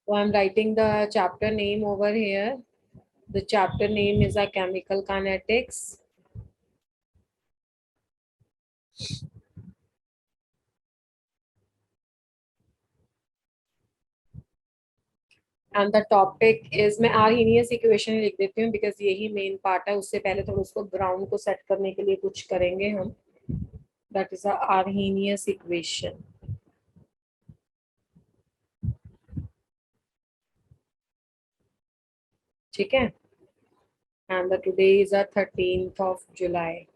So I'm writing the chapter name over here. The chapter name is a chemical kinetics. And the topic is, मैं Arrhenius equation लिख देती हूँ because यही main part है. उससे पहले थोड़ा उसको ग्राउंड को सेट करने के लिए कुछ करेंगे हम. That is a Arrhenius equation. ठीक है. And the today is a 13th of July.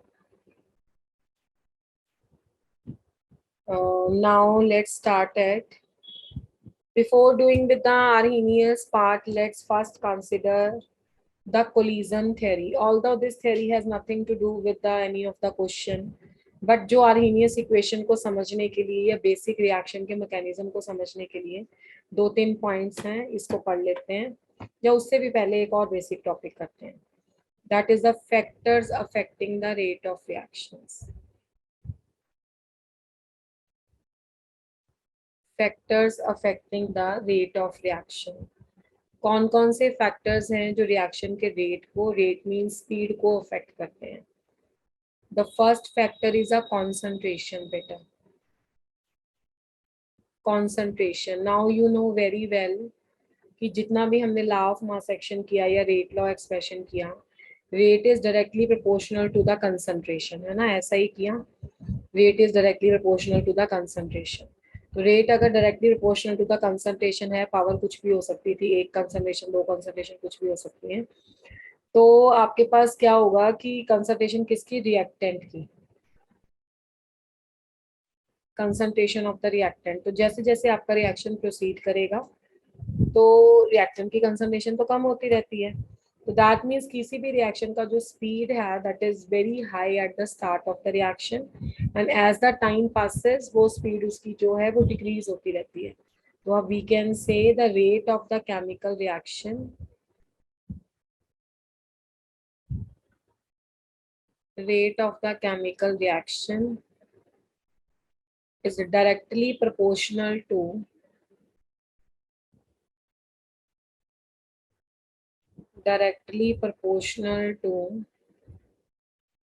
Now let's start it. Before doing with the Arrhenius part, let's first consider the collision theory. Although this theory has nothing to do with the any of the question, but जो Arrhenius equation को समझने के लिए या basic reaction के mechanism को समझने के लिए दो तीन points हैं, इसको पढ़ लेते हैं. या उससे भी पहले एक और basic topic करते हैं. That is the factors affecting the rate of reactions. Factors affecting the rate of reaction. कौन कौन से फैक्टर्स हैं जो रिएक्शन के रेट को, रेट मीन स्पीड को अफेक्ट करते हैं. The first factor is a concentration. बेटा, concentration. Now you know very well कि जितना भी हमने लॉ ऑफ मास एक्शन किया या रेट लॉ एक्सप्रेशन किया, rate is directly proportional to the concentration, है ना. ऐसा ही किया. Rate is directly proportional to the concentration. तो रेट अगर directly proportional to the concentration है, पावर कुछ भी हो सकती थी, एक कंसंट्रेशन, दो कंसंट्रेशन, कुछ भी हो सकती है. तो आपके पास क्या होगा कि कंसंट्रेशन किसकी, रिएक्टेंट की. Concentration of the reactant. तो जैसे जैसे आपका रिएक्शन प्रोसीड करेगा तो रिएक्टेंट की कंसंट्रेशन तो कम होती रहती है. तो दैट मीन्स किसी भी रिएक्शन का जो स्पीड है that is very high at the start of the reaction, and as the time passes वो स्पीड उसकी जो है वो डिक्रीज होती रहती है. तो अब we can say the rate of the chemical reaction, rate of the chemical reaction is directly proportional to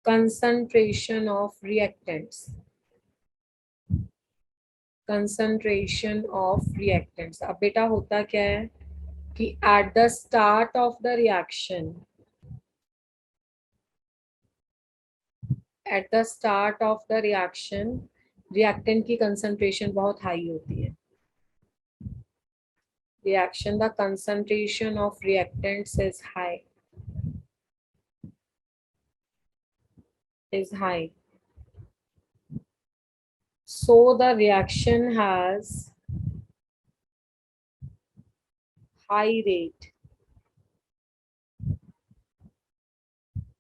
concentration of reactants. Concentration of reactants. अब बेटा होता क्या है कि at the start of the reaction, at the start of the reaction, reactant की concentration बहुत high होती है. Reaction, the concentration of reactants is high. So the reaction has high rate,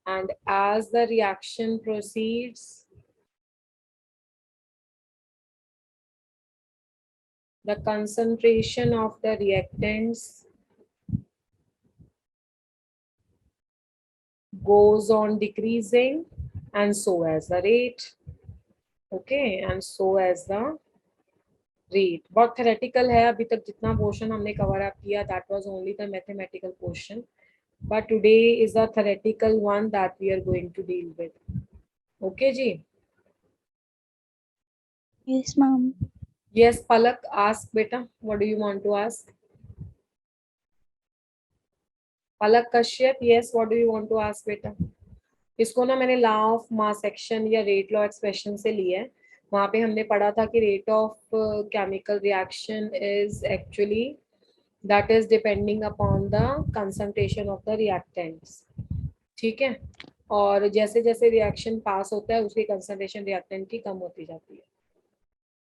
and as the reaction proceeds, the concentration of the reactants goes on decreasing, and so as the rate. Okay, and so as the rate. बहुत theoretical है. अभी तक जितना portion हमने cover up किया, that was only the mathematical portion, but today is the theoretical one that we are going to deal with. Okay ji. Yes, ma'am. Yes, Palak, ask beta. What do you want to ask? Palak Kashyap, yes, what do you want to ask beta? इसको ना मैंने law of mass action या rate law expression से लिया है. वहां पे हमने पढ़ा था कि rate of chemical reaction is actually that is depending upon the concentration of the reactants. ठीक है. और जैसे जैसे रिएक्शन पास होता है उसकी कंसंट्रेशन रिएक्टेंट की कम होती जाती है.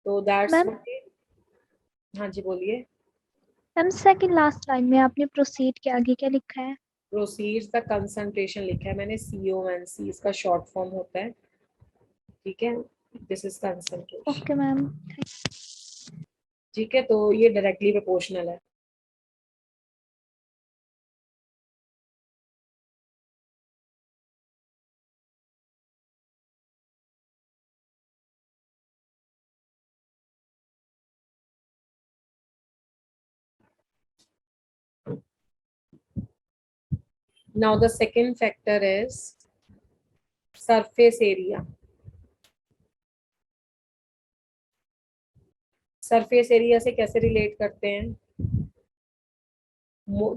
तो दैट्स. हाँ जी बोलिए. मैम सेकंड लास्ट लाइन में आपने प्रोसीड के आगे क्या लिखा है? प्रोसीड्स द कंसंट्रेशन लिखा है मैंने, CONC इसका शॉर्ट फॉर्म होता है. ठीक है. This is concentration. Okay ma'am. ठीक है. तो ये डायरेक्टली प्रोपोर्शनल है. Now the second factor is surface area. Surface area से कैसे रिलेट करते हैं?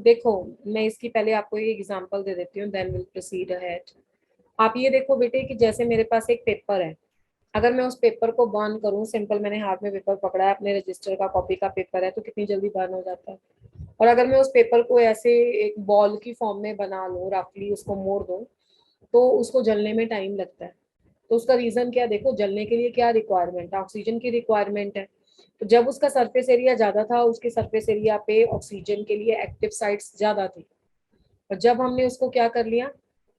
देखो, मैं इसकी पहले आपको एक एग्जांपल दे देती हूँ, देन विल प्रोसीड अहेड। आप ये देखो बेटे कि जैसे मेरे पास एक पेपर है, अगर मैं उस पेपर को बर्न करूं, सिंपल मैंने हाथ में पेपर पकड़ा है, अपने रजिस्टर का कॉपी का पेपर है, तो कितनी जल्दी बर्न हो जाता है। और अगर मैं उस पेपर को ऐसे एक बॉल की फॉर्म में बना लूं, रफली उसको मोड़ दूं, तो उसको जलने में टाइम लगता है। तो उसका रीजन क्या, देखो जलने के लिए क्या रिक्वायरमेंट है, ऑक्सीजन की रिक्वायरमेंट है। तो जब उसका सरफेस एरिया ज्यादा था, उसके सरफेस एरिया पे ऑक्सीजन के लिए एक्टिव साइट्स ज्यादा थी। और जब हमने उसको क्या कर लिया,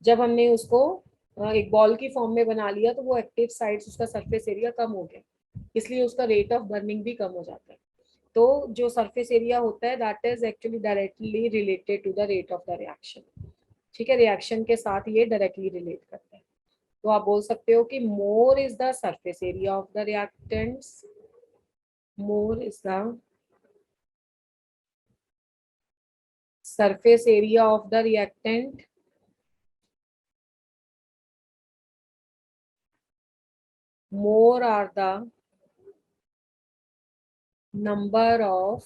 जब हमने उसको एक बॉल की फॉर्म में बना लिया, तो वो एक्टिव साइट्स, उसका सरफेस एरिया कम हो गया, इसलिए उसका रेट ऑफ बर्निंग भी कम हो जाता है। तो जो सरफेस एरिया होता है that is actually directly related to the rate of the reaction. ठीक है, रिएक्शन के साथ ये डायरेक्टली रिलेट करता है। तो आप बोल सकते हो कि more is the surface area of the reactants, more is the surface area of the reactant, more are the number of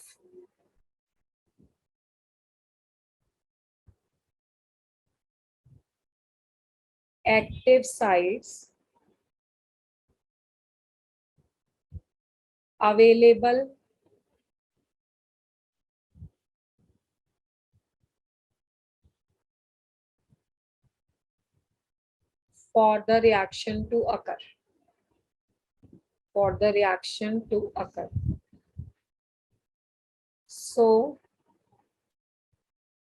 active sites available for the reaction to occur, for the reaction to occur. So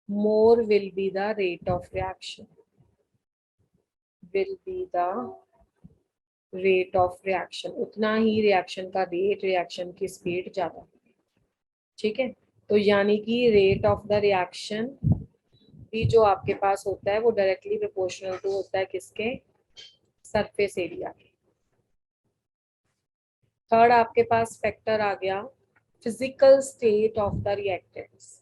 more will be the rate of reaction, will be the rate of reaction, उतना ही reaction का rate, reaction की speed ज्यादा। ठीक है, तो यानी कि rate of the reaction भी जो आपके पास होता है वो डायरेक्टली प्रोपोर्शनल टू होता है किसके, सरफेस एरिया के। थर्ड आपके पास फैक्टर आ गया physical state of the reactants,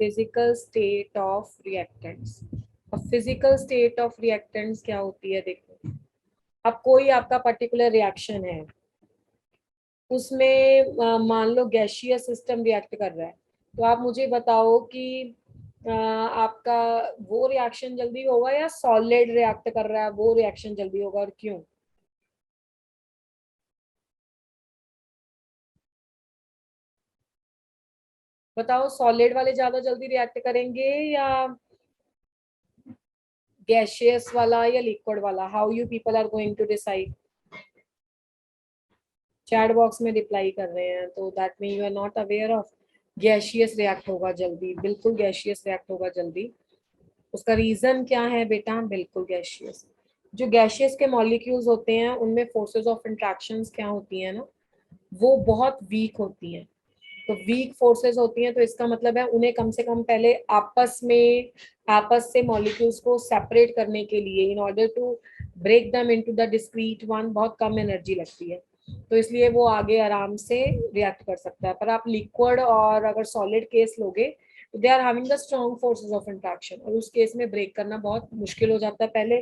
physical state of reactants. अब फिजिकल स्टेट ऑफ रिएक्टेंट्स क्या होती है, देखो अब कोई आपका पर्टिकुलर रिएक्शन है, उसमें मान लो गैसियस सिस्टम रिएक्ट कर रहा है, तो आप मुझे बताओ कि आपका वो रिएक्शन जल्दी होगा या सॉलिड रिएक्ट कर रहा है वो रिएक्शन जल्दी होगा, और क्यों? बताओ, सॉलिड वाले ज्यादा जल्दी रिएक्ट करेंगे या गैसियस वाला या लिक्विड वाला? How you people are going to decide? Chat box में रिप्लाई कर रहे हैं, तो that mean you are not aware of. Gaseous react होगा जल्दी, बिल्कुल गैसियस रिएक्ट होगा जल्दी। उसका रीजन क्या है बेटा? बिल्कुल गैसियस। जो गैसियस के मॉलिक्यूल्स होते हैं उनमें फोर्सेस ऑफ इंट्रैक्शंस क्या होती हैं ना, वो बहुत वीक होती हैं। तो वीक फोर्सेस होती हैं, तो इसका मतलब है उन्हें कम से कम पहले आपस से मॉलिक्यूल्स को सेपरेट करने के लिए, इन ऑर्डर टू ब्रेक दम इनटू द डिस्क्रीट वन, बहुत कम एनर्जी लगती है। तो इसलिए वो आगे आराम से रिएक्ट कर सकता है। पर आप लिक्विड और अगर सॉलिड केस लोगे तो they are having the strong forces of interaction, और उस केस में ब्रेक करना बहुत मुश्किल हो जाता है पहले।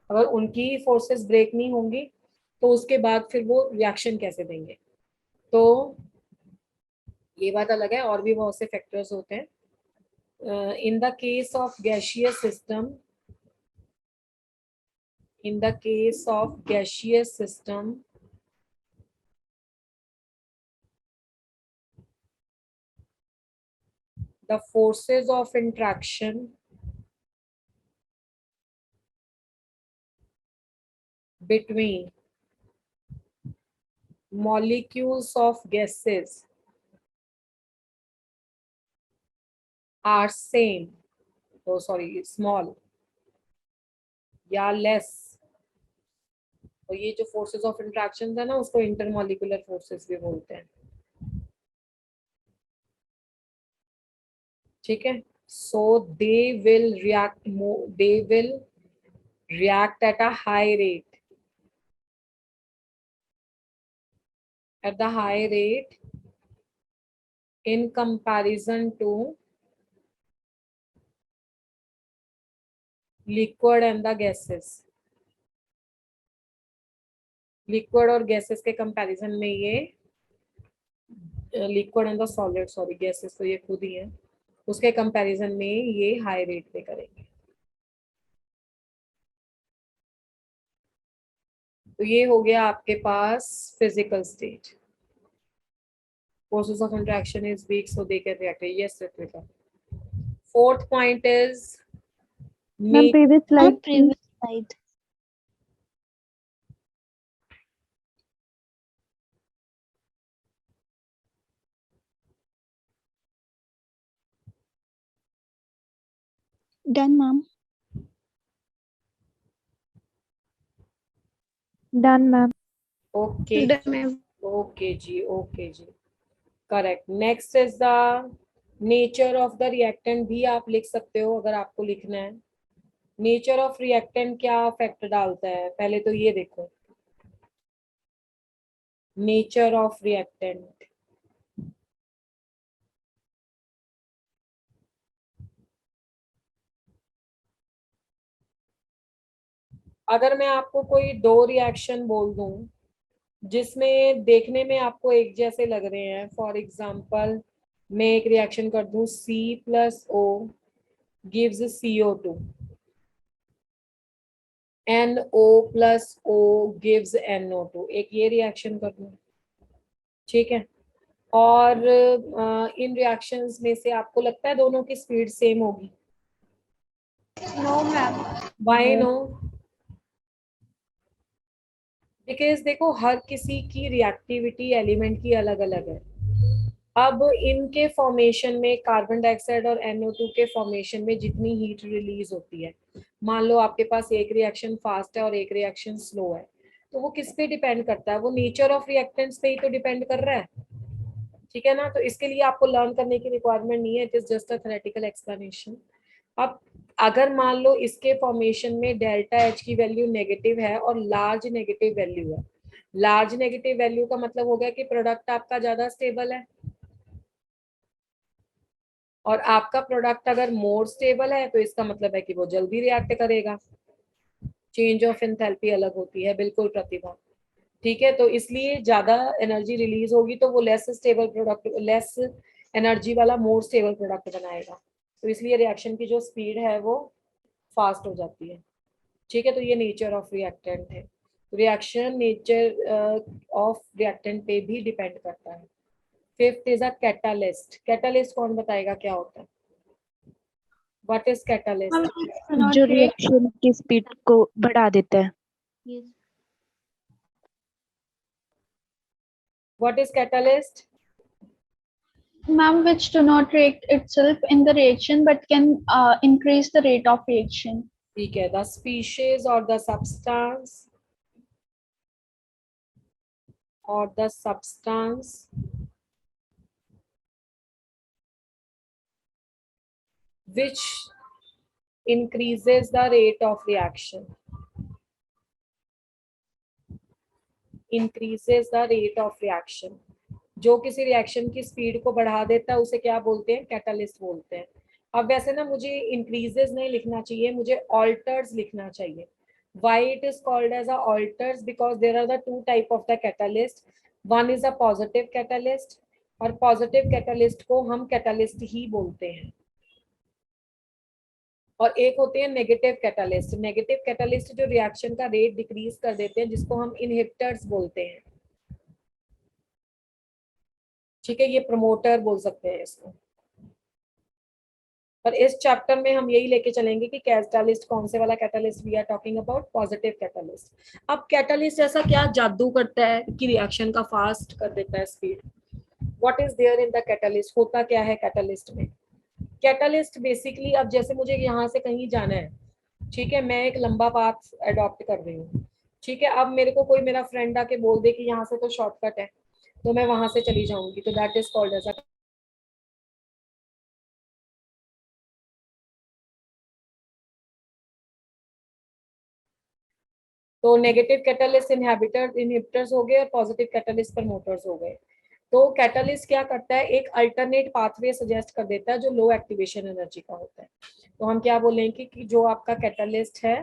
अगर उनकी फोर्सेस ब्रेक नहीं होंगी तो उसके बाद फिर वो रिएक्शन कैसे देंगे? तो ये बात अलग है, और भी बहुत से फैक्टर्स होते हैं। In the case of gaseous system, in the case of gaseous system, the forces of interaction between molecules of gases are same, oh sorry, small या less। और ये जो फोर्सेस ऑफ इंट्रैक्शन है ना, उसको इंटरमॉलिक्यूलर फोर्सेस भी बोलते हैं। ठीक है, so they will react, they will react at a high rate, at the high rate in comparison to liquid and the gases, liquid और गैसेस के कंपैरिजन में ये liquid and the solid, sorry gases तो ये खुद ही है, उसके comparison में ये हाई रेट पे करेंगे। तो ये हो गया आपके पास physical state, process of interaction is weak so they can react. Yes, Ritvika. Fourth point is ma'am nature. Previous ma'am slide previous slide. Done ma'am. Done ma'am. Okay. Done ma'am. Okay जी, okay जी, correct. Next is the nature of the reactant, भी आप लिख सकते हो अगर आपको लिखना है। नेचर ऑफ रिएक्टेंट क्या इफेक्ट डालता है, पहले तो ये देखो, नेचर ऑफ रिएक्टेंट। अगर मैं आपको कोई दो रिएक्शन बोल दूं जिसमें देखने में आपको एक जैसे लग रहे हैं, फॉर एग्जाम्पल मैं एक रिएक्शन कर दूं C+O gives CO2, NO+O gives NO2, एक ये रिएक्शन कर दूं, ठीक है। और इन रिएक्शंस में से आपको लगता है दोनों की स्पीड सेम होगी? No ma'am. Why no? Because देखो हर किसी की रिएक्टिविटी एलिमेंट की अलग अलग है। अब इनके फॉर्मेशन में कार्बन डाइऑक्साइड और NO2 के फॉर्मेशन में जितनी हीट रिलीज होती है, मान लो आपके पास एक रिएक्शन फास्ट है और एक रिएक्शन स्लो है, तो वो किस पे डिपेंड करता है? वो नेचर ऑफ रिएक्टेंट्स पे ही तो डिपेंड कर रहा है, ठीक है ना। तो इसके लिए आपको लर्न करने की रिक्वायरमेंट नहीं है, it is just a theoretical explanation. अब अगर मान लो इसके फॉर्मेशन में डेल्टा H की वैल्यू नेगेटिव है और लार्ज नेगेटिव वैल्यू है, लार्ज नेगेटिव वैल्यू का मतलब हो गया कि प्रोडक्ट आपका ज्यादा स्टेबल है, और आपका प्रोडक्ट अगर मोर स्टेबल है तो इसका मतलब है कि वो जल्दी रिएक्ट करेगा, चेंज ऑफ एंथैल्पी अलग होती है, बिल्कुल प्रतिभा, ठीक है। तो इसलिए ज्यादा एनर्जी रिलीज होगी तो वो less stable product, less energy वाला मोर स्टेबल प्रोडक्ट बनाएगा, तो इसलिए रिएक्शन की जो स्पीड है वो फास्ट हो जाती है, ठीक है। तो ये नेचर ऑफ रिएक्टेंट है, रिएक्शन नेचर ऑफ रिएक्टेंट पे भी डिपेंड करता है। Fifth is a catalyst, catalyst कौन बताएगा क्या होता है? What is catalyst? जो रिएक्शन की स्पीड को बढ़ा देता है। What is catalyst? Ma'am, which do not react itself in the reaction but can increase the rate of reaction. ठीक है, द स्पीशीज और the substance, or the substance which increases the rate of reaction, increases the rate of reaction, जो किसी reaction की speed को बढ़ा देता है उसे क्या बोलते हैं? कैटालिस्ट बोलते हैं। अब वैसे ना मुझे इंक्रीजेस नहीं लिखना चाहिए, मुझे ऑल्टर्स लिखना चाहिए। Why it is called as a alters? Because there are the two type of the catalyst. One is a positive catalyst, और पॉजिटिव कैटालिस्ट को हम कैटालिस्ट ही बोलते हैं, और एक होते हैं नेगेटिव कैटालिस्ट। नेगेटिव कैटालिस्ट जो रिएक्शन का रेट डिक्रीज कर देते हैं, जिसको हम इनहिबिटर्स बोलते हैं, ठीक है। ये प्रमोटर बोल सकते हैं इसको। पर इस चैप्टर में हम यही लेके चलेंगे कि कैटालिस्ट कौन से वाला catalyst, we are talking about positive catalyst. अब कैटालिस्ट ऐसा क्या जादू करता है कि रिएक्शन का फास्ट कर देता है speed? What is there in the catalyst? होता क्या है कैटालिस्ट में? कैटालिस्ट बेसिकली, अब जैसे मुझे यहाँ से कहीं जाना है, ठीक है, मैं एक लंबा पाथ अडॉप्ट कर रही हूँ, ठीक है। अब मेरे को कोई मेरा फ्रेंड आके बोल दे कि यहाँ से तो शॉर्टकट है, तो मैं वहां से चली जाऊंगी, तो that is called as a, तो नेगेटिव कैटालिस्ट इनहिबिटर्स हो गए और पॉजिटिव कैटालिस्ट प्रमोटर्स हो गए। तो कैटलिस्ट क्या करता है, एक अल्टरनेट पाथवे सजेस्ट कर देता है जो लो एक्टिवेशन एनर्जी का होता है। तो हम क्या बोलेंगे कि जो आपका कैटलिस्ट है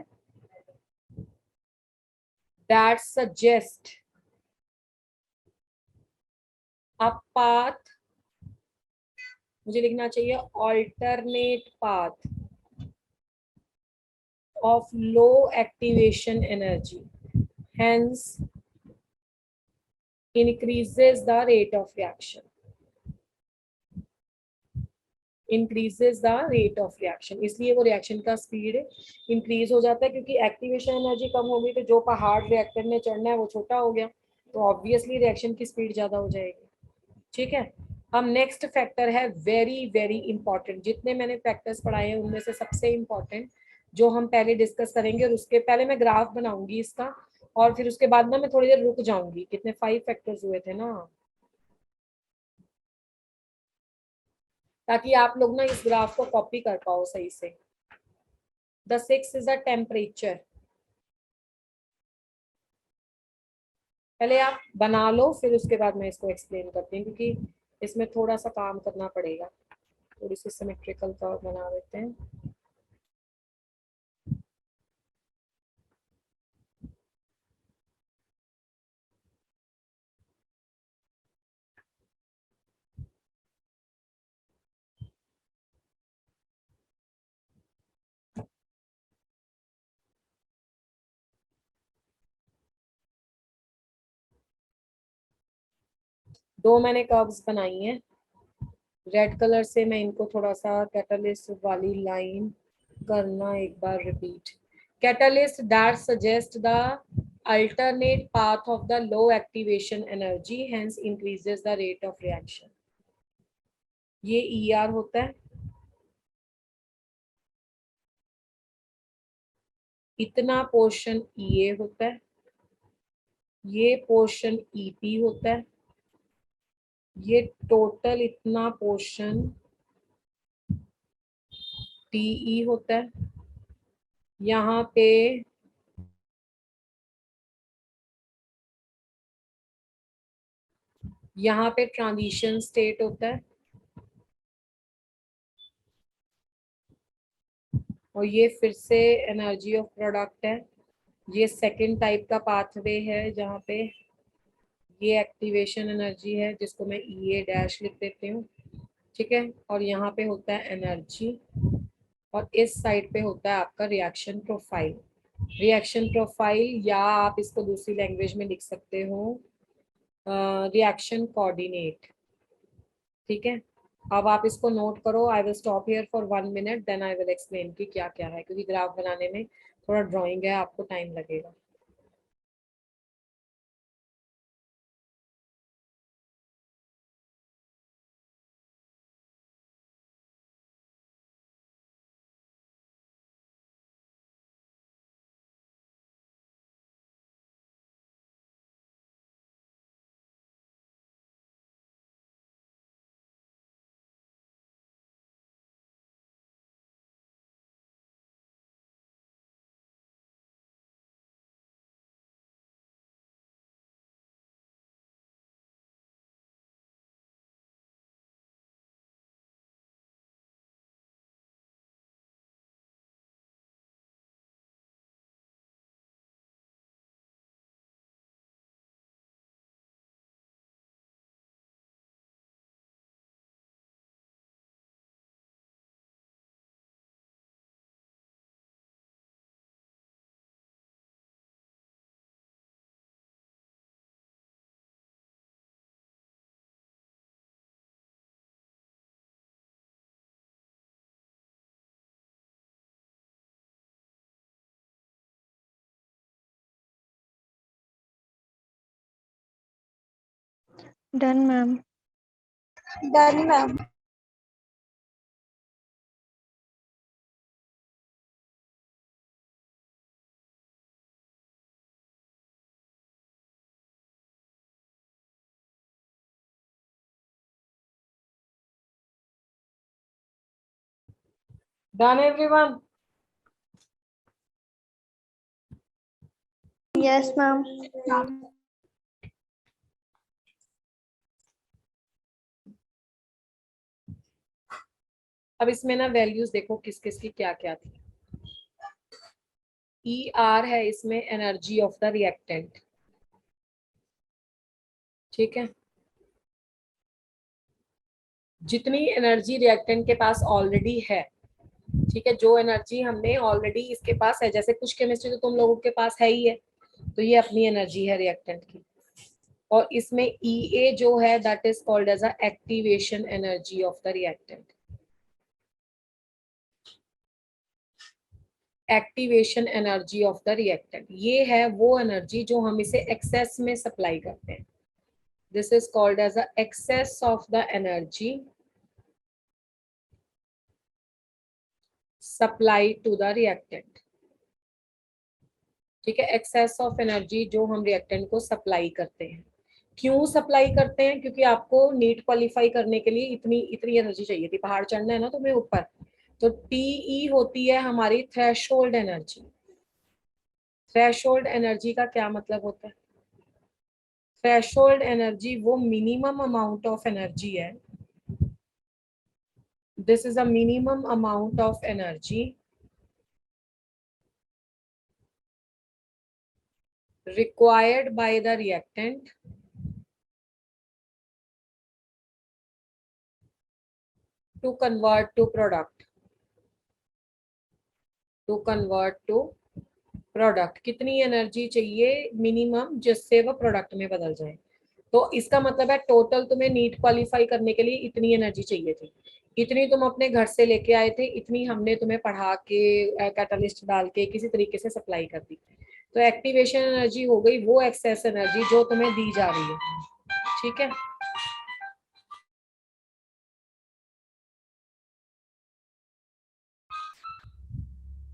दैट सजेस्ट अ पाथ, मुझे लिखना चाहिए alternate path of low activation energy, hence increases the rate of reaction, increases the rate of reaction, इसलिए वो रिएक्शन का स्पीड इंक्रीज हो जाता है, क्योंकि एक्टिवेशन एनर्जी कम होगी तो जो पहाड़ रिएक्टर ने चढ़ना है वो छोटा हो गया, तो ऑब्वियसली रिएक्शन की स्पीड ज्यादा हो जाएगी। ठीक है, अब नेक्स्ट फैक्टर है वेरी वेरी इंपॉर्टेंट, जितने मैंने फैक्टर्स पढ़ाए हैं उनमें से सबसे इंपॉर्टेंट जो हम पहले डिस्कस करेंगे, और उसके पहले मैं ग्राफ बनाऊंगी इसका, और फिर उसके बाद ना मैं थोड़ी देर रुक जाऊंगी, कितने 5 फैक्टर्स हुए थे ना, ताकि आप लोग ना इस ग्राफ को कॉपी कर पाओ सही से। द 6 इज अ टेम्परेचर, पहले आप बना लो फिर उसके बाद मैं इसको एक्सप्लेन करती हूँ, क्योंकि इसमें थोड़ा सा काम करना पड़ेगा, थोड़ी सी सिमेट्रिकल का बना देते हैं। दो मैंने कर्व्स बनाई हैं, रेड कलर से मैं इनको थोड़ा सा कैटलिस्ट वाली लाइन करना एक बार repeat. Catalyst that suggest the alternate path of the low activation energy, hence increases the rate of reaction, ये ER होता है, इतना पोर्शन EA होता है, ये पोर्शन EP होता है, ये टोटल इतना पोर्शन TE होता है, यहाँ पे ट्रांजिशन स्टेट होता है, और ये फिर से एनर्जी ऑफ प्रोडक्ट है, ये सेकंड टाइप का पाथवे है जहाँ पे ये एक्टिवेशन एनर्जी है जिसको मैं EA डैश लिख देती हूँ। ठीक है, और यहाँ पे होता है एनर्जी, और इस साइड पे होता है आपका रिएक्शन प्रोफाइल। रिएक्शन प्रोफाइल, या आप इसको दूसरी लैंग्वेज में लिख सकते हो रिएक्शन कोऑर्डिनेट। ठीक है, अब आप इसको नोट करो, I will stop here for 1 minute, then I will explain कि क्या क्या है, क्योंकि ग्राफ बनाने में थोड़ा ड्राइंग है, आपको टाइम लगेगा। Done ma'am. Done, ma'am. Done everyone? Yes, ma'am. अब इसमें ना वैल्यूज देखो किस किस की क्या क्या थी। ई आर है इसमें एनर्जी ऑफ द रिएक्टेंट, ठीक है। जितनी एनर्जी रिएक्टेंट के पास ऑलरेडी है, ठीक है, जो एनर्जी हमने ऑलरेडी इसके पास है, जैसे कुछ केमिस्ट्री तो तुम लोगों के पास है ही है, तो ये अपनी एनर्जी है रिएक्टेंट की। और इसमें ई ए जो है that is called as a activation energy of the reactant. Activation energy of the reactant, ये है वो एनर्जी जो हम इसे एक्सेस में सप्लाई करते हैं। This is called as a excess of the energy supply to the reactant, ठीक है। एक्सेस ऑफ एनर्जी जो हम रिएक्टेंट को सप्लाई करते हैं। क्यों सप्लाई करते हैं? क्योंकि आपको नीट क्वालिफाई करने के लिए इतनी इतनी एनर्जी चाहिए थी, पहाड़ चढ़ना है ना तुम्हें ऊपर, तो टीई होती है हमारी थ्रेशोल्ड एनर्जी। थ्रेशोल्ड एनर्जी का क्या मतलब होता है? थ्रेशोल्ड एनर्जी वो मिनिमम अमाउंट ऑफ एनर्जी है, this is a minimum amount of energy required by the reactant to convert to product, to convert to product. कितनी एनर्जी चाहिए मिनिमम जिससे वो प्रोडक्ट में बदल जाए? तो इसका मतलब है टोटल तुम्हें नीट क्वालिफाई करने के लिए इतनी एनर्जी चाहिए थी, इतनी तुम अपने घर से लेके आए थे, इतनी हमने तुम्हें पढ़ा के कैटलिस्ट डाल के किसी तरीके से सप्लाई कर दी। तो एक्टिवेशन एनर्जी हो गई वो एक्सेस एनर्जी जो तुम्हें दी जा रही है, ठीक है।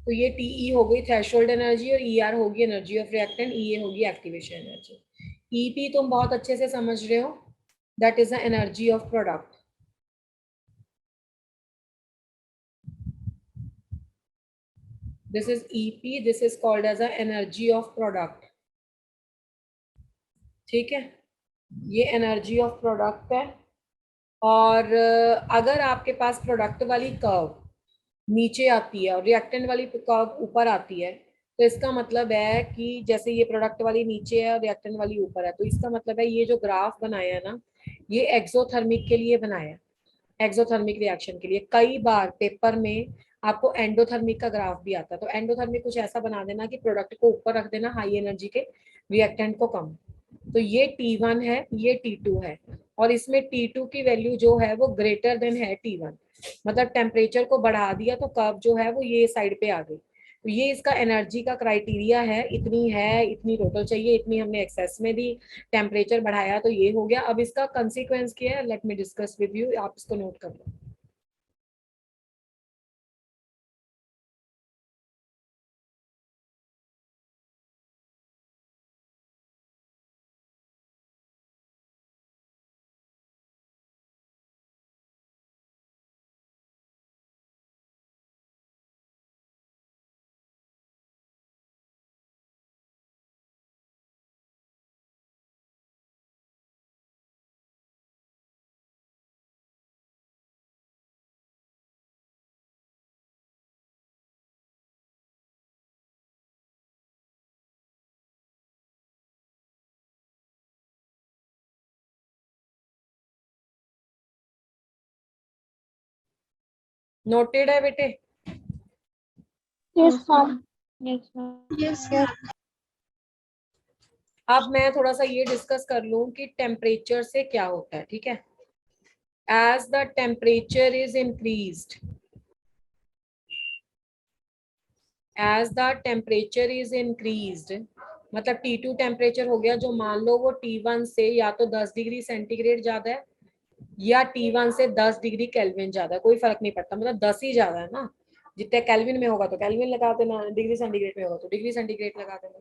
तो ये टीई हो गई थ्रेशोल्ड एनर्जी और ईआर होगी एनर्जी ऑफ रिएक्टेंट, ईए होगी एक्टिवेशन एनर्जी। ईपी तुम बहुत अच्छे से समझ रहे हो, that is the energy of product. This is E P, this is called as a energy of product, ठीक है। ये एनर्जी ऑफ प्रोडक्ट है। और अगर आपके पास प्रोडक्ट वाली कर्व नीचे आती है और रिएक्टेंट वाली कर्व ऊपर आती है, तो इसका मतलब है कि जैसे ये प्रोडक्ट वाली नीचे है और रिएक्टेंट वाली ऊपर है, तो इसका मतलब है ये जो ग्राफ बनाया है ना, ये एक्सोथर्मिक के लिए बनाया है, एक्सोथर्मिक रिएक्शन के लिए। कई बार पेपर में आपको एंडोथर्मिक का ग्राफ भी आता है, तो एंडोथर्मिक कुछ ऐसा बना देना कि प्रोडक्ट को ऊपर रख देना हाई एनर्जी के, रिएक्टेंट को कम। तो ये T1 है, ये T2 है, और इसमें T2 की वैल्यू जो है वो ग्रेटर देन है T1, मतलब टेम्परेचर को बढ़ा दिया तो कर्व जो है वो ये साइड पे आ गई। तो ये इसका एनर्जी का क्राइटेरिया है, इतनी टोटल चाहिए, इतनी हमने एक्सेस में दी, टेम्परेचर बढ़ाया तो ये हो गया। अब इसका कंसिक्वेंस क्या है, let me discuss with you, आप इसको नोट कर लो। नोटेड है बेटे? Yes, ma'am. Yes, ma'am. Yes, yes. अब मैं थोड़ा सा ये डिस्कस कर लूं कि टेम्परेचर से क्या होता है, ठीक है। As the temperature is increased, as the temperature is increased, मतलब T2 टेम्परेचर हो गया जो मान लो वो T1 से या तो 10 डिग्री सेंटीग्रेड ज्यादा है या T1 से 10 डिग्री केल्विन ज्यादा है, कोई फर्क नहीं पड़ता, मतलब 10 ही ज्यादा है ना। जितने केल्विन में होगा तो केल्विन लगा देना, डिग्री सेंटीग्रेड में होगा तो डिग्री सेंटीग्रेड लगा देना।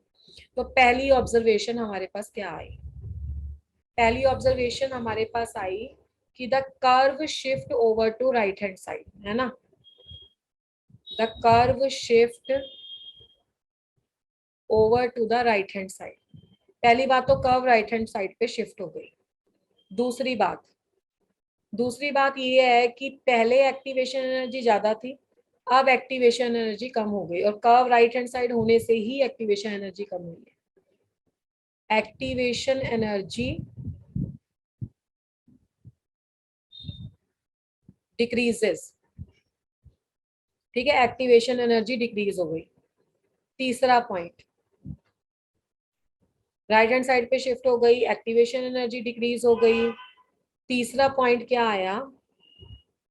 तो पहली ऑब्जर्वेशन हमारे पास क्या आई? पहली ऑब्जर्वेशन हमारे पास आई कि the curve shift over to right hand side, है ना। The curve shift over to the right hand side. पहली बात तो कर्व राइट हैंड साइड पे शिफ्ट हो गई। दूसरी बात, दूसरी बात ये है कि पहले एक्टिवेशन एनर्जी ज्यादा थी, अब एक्टिवेशन एनर्जी कम हो गई, और कर्व राइट हैंड साइड होने से ही एक्टिवेशन एनर्जी कम हुई है। एक्टिवेशन एनर्जी डिक्रीजेस, ठीक है, एक्टिवेशन एनर्जी डिक्रीज हो गई। तीसरा पॉइंट, राइट हैंड साइड पे शिफ्ट हो गई, एक्टिवेशन एनर्जी डिक्रीज हो गई। तीसरा पॉइंट क्या आया?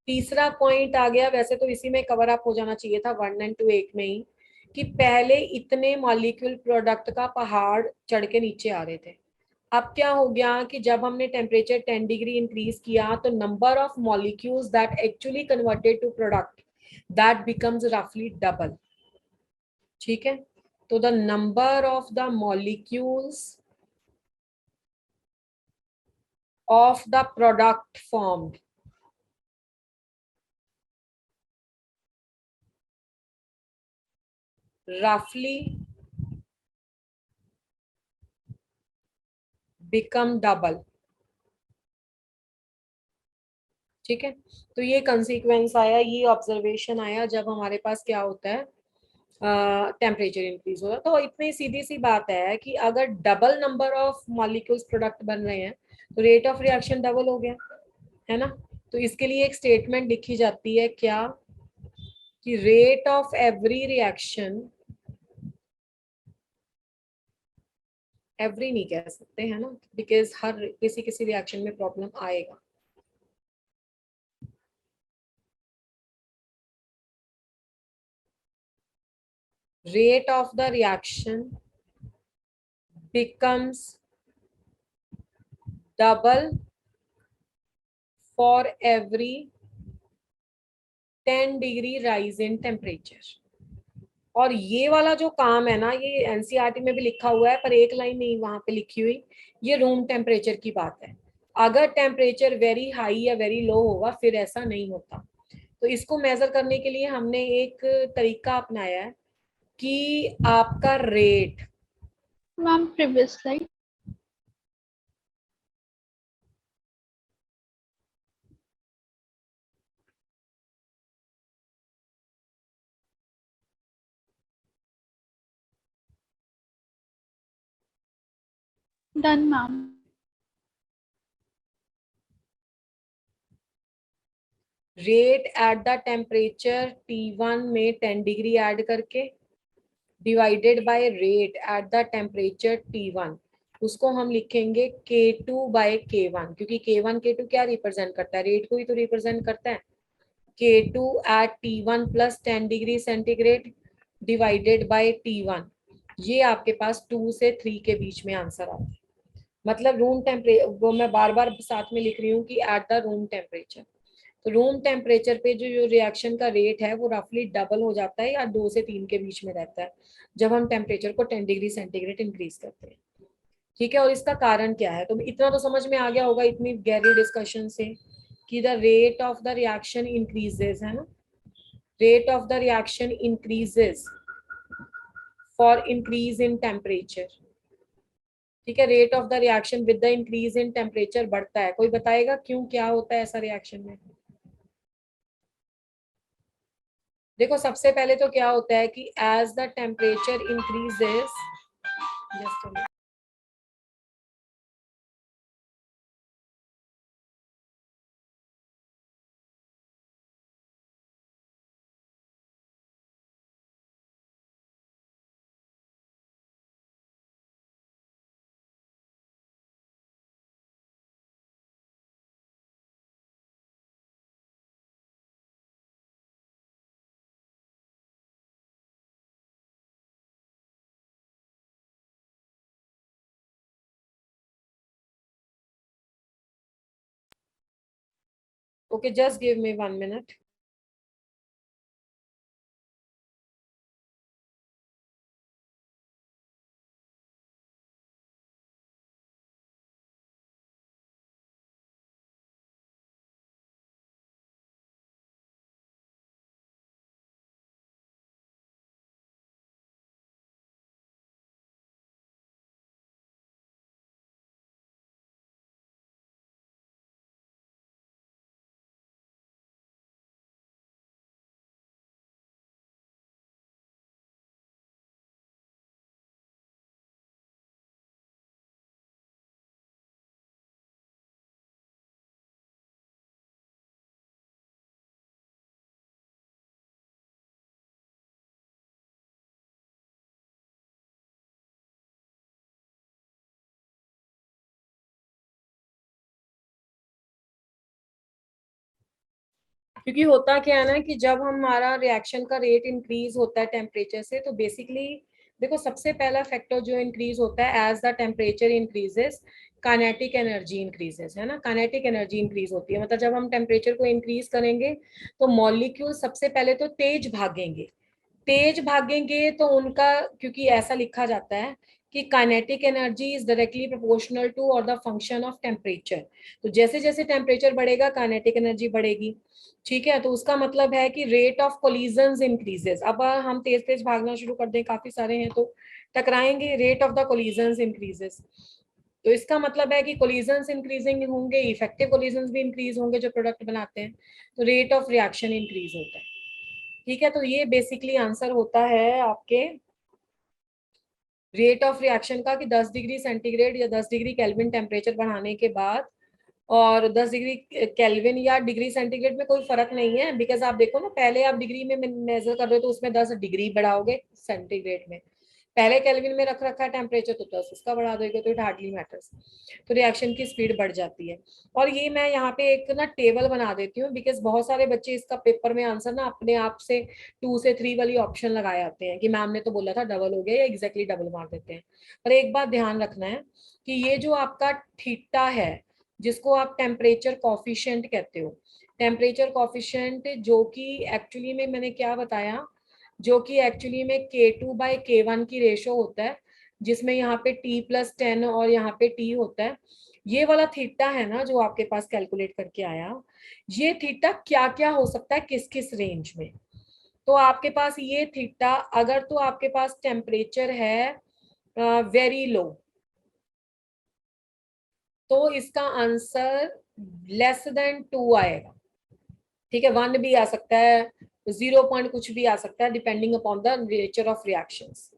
तीसरा पॉइंट आ गया, वैसे तो इसी में कवर अप हो जाना चाहिए था 1 एंड 2 एक में ही, कि पहले इतने मॉलिक्यूल प्रोडक्ट का पहाड़ चढ़ के नीचे आ रहे थे। अब क्या हो गया कि जब हमने टेम्परेचर 10 डिग्री इंक्रीज किया तो number of molecules that actually converted to product that becomes रफली डबल। ठीक है, तो the number of the molecules of the product formed roughly become double। ठीक है, तो ये कंसीक्वेंस आया, ये ऑब्जर्वेशन आया जब हमारे पास क्या होता है, टेम्परेचर इंक्रीज होता है। तो इतनी सीधी सी बात है कि अगर double number of molecules product बन रहे हैं तो रेट ऑफ रिएक्शन डबल हो गया, है ना। तो इसके लिए एक स्टेटमेंट लिखी जाती है क्या, कि rate of every reaction, every नहीं कह सकते है ना, बिकॉज हर किसी किसी रिएक्शन में प्रॉब्लम आएगा। rate of the reaction becomes double for every 10 degree rise in temperature। और ये वाला जो काम है ना, ये एनसीईआरटी में भी लिखा हुआ है पर एक लाइन नहीं वहां पे लिखी हुई, ये रूम टेम्परेचर की बात है। अगर टेम्परेचर वेरी हाई या वेरी लो होगा फिर ऐसा नहीं होता। तो इसको मेजर करने के लिए हमने एक तरीका अपनाया है कि आपका rate, ma'am previous slide. Done ma'am. Rate at the temperature T1 में 10 डिग्री ऐड करके divided by rate at the temperature T1, उसको हम लिखेंगे K2 बाय K1, क्योंकि K1 K2 क्या रिप्रेजेंट करता है, रेट को ही तो रिप्रेजेंट करता है। K2 at T1 plus 10 degree centigrade divided by T1, ये आपके पास 2 से 3 के बीच में आंसर आता है। मतलब रूम टेम्परेचर, वो मैं बार बार साथ में लिख रही हूँ कि एट द रूम टेम्परेचर, तो रूम टेम्परेचर पे जो रिएक्शन का रेट है वो रफली डबल हो जाता है या 2 से 3 के बीच में रहता है जब हम टेम्परेचर को 10 डिग्री सेंटीग्रेड इंक्रीज करते हैं। ठीक है, और इसका कारण क्या है, तो इतना तो समझ में आ गया होगा इतनी गहरी डिस्कशन से, कि the rate of the reaction increases, है ना, rate of the reaction increases for increase in temperature. ठीक है, rate of the reaction with the increase in temperature बढ़ता है। कोई बताएगा क्यों, क्या होता है ऐसा रिएक्शन में? देखो सबसे पहले तो क्या होता है कि as the temperature increases, just okay, just give me 1 minute. क्योंकि होता क्या है ना कि जब हमारा रिएक्शन का रेट इंक्रीज होता है टेम्परेचर से, तो बेसिकली देखो सबसे पहला फैक्टर जो इंक्रीज होता है as the temperature increases, kinetic energy increases, है ना। काइनेटिक एनर्जी इंक्रीज होती है, मतलब जब हम टेम्परेचर को इंक्रीज करेंगे तो मॉलिक्यूल सबसे पहले तो तेज भागेंगे। तेज भागेंगे तो उनका, क्योंकि ऐसा लिखा जाता है कि kinetic energy is directly proportional to और द फंक्शन ऑफ टेम्परेचर। तो जैसे जैसे टेम्परेचर बढ़ेगा काइनेटिक एनर्जी बढ़ेगी। ठीक है, तो उसका मतलब है कि रेट ऑफ कोलिजन इंक्रीजेस। अब हम तेज तेज भागना शुरू कर दें, काफी सारे हैं तो टकराएंगे, rate of the collision increases. तो इसका मतलब है कि कोलिजन इंक्रीजिंग होंगे, इफेक्टिव कोलिजन भी इंक्रीज होंगे जो प्रोडक्ट बनाते हैं, तो रेट ऑफ रिएक्शन इंक्रीज होता है। ठीक है, तो ये बेसिकली आंसर होता है आपके रेट ऑफ रिएक्शन का कि 10 डिग्री सेंटीग्रेड या 10 डिग्री केल्विन टेम्परेचर बढ़ाने के बाद, और 10 डिग्री केल्विन या डिग्री सेंटीग्रेड में कोई फर्क नहीं है, बिकॉज आप देखो ना, पहले आप डिग्री में मेजर कर रहे हो तो उसमें 10 डिग्री बढ़ाओगे, सेंटीग्रेड में पहले केल्विन में रख रखा है टेम्परेचर तो 10 उसका बढ़ा दोगे, तो इट हार्डली मैटर्स। तो रिएक्शन की स्पीड बढ़ जाती है। और ये मैं यहाँ पे एक ना टेबल बना देती हूँ, बिकॉज बहुत सारे बच्चे इसका पेपर में आंसर ना अपने आप से 2 से 3 वाली ऑप्शन लगाए आते हैं कि मैम ने तो बोला था डबल हो गया, या एग्जैक्टली डबल मार देते हैं। पर एक बात ध्यान रखना है कि ये जो आपका थीटा है, जिसको आप टेम्परेचर कॉफिशिएंट कहते हो, टेम्परेचर कॉफिशिएंट जो कि एक्चुअली में मैंने क्या बताया, जो कि एक्चुअली में K2/K1 की रेशो होता है, जिसमें यहाँ पे T+10 और यहाँ पे T होता है। ये वाला थीटा है ना जो आपके पास कैलकुलेट करके आया, ये थीटा क्या क्या हो सकता है किस किस रेंज में। तो आपके पास ये थीटा, अगर तो आपके पास टेम्परेचर है वेरी लो, तो इसका आंसर लेस देन 2 आएगा। ठीक है, 1 भी आ सकता है, 0 पॉइंट कुछ भी आ सकता है, depending upon the nature of reactions.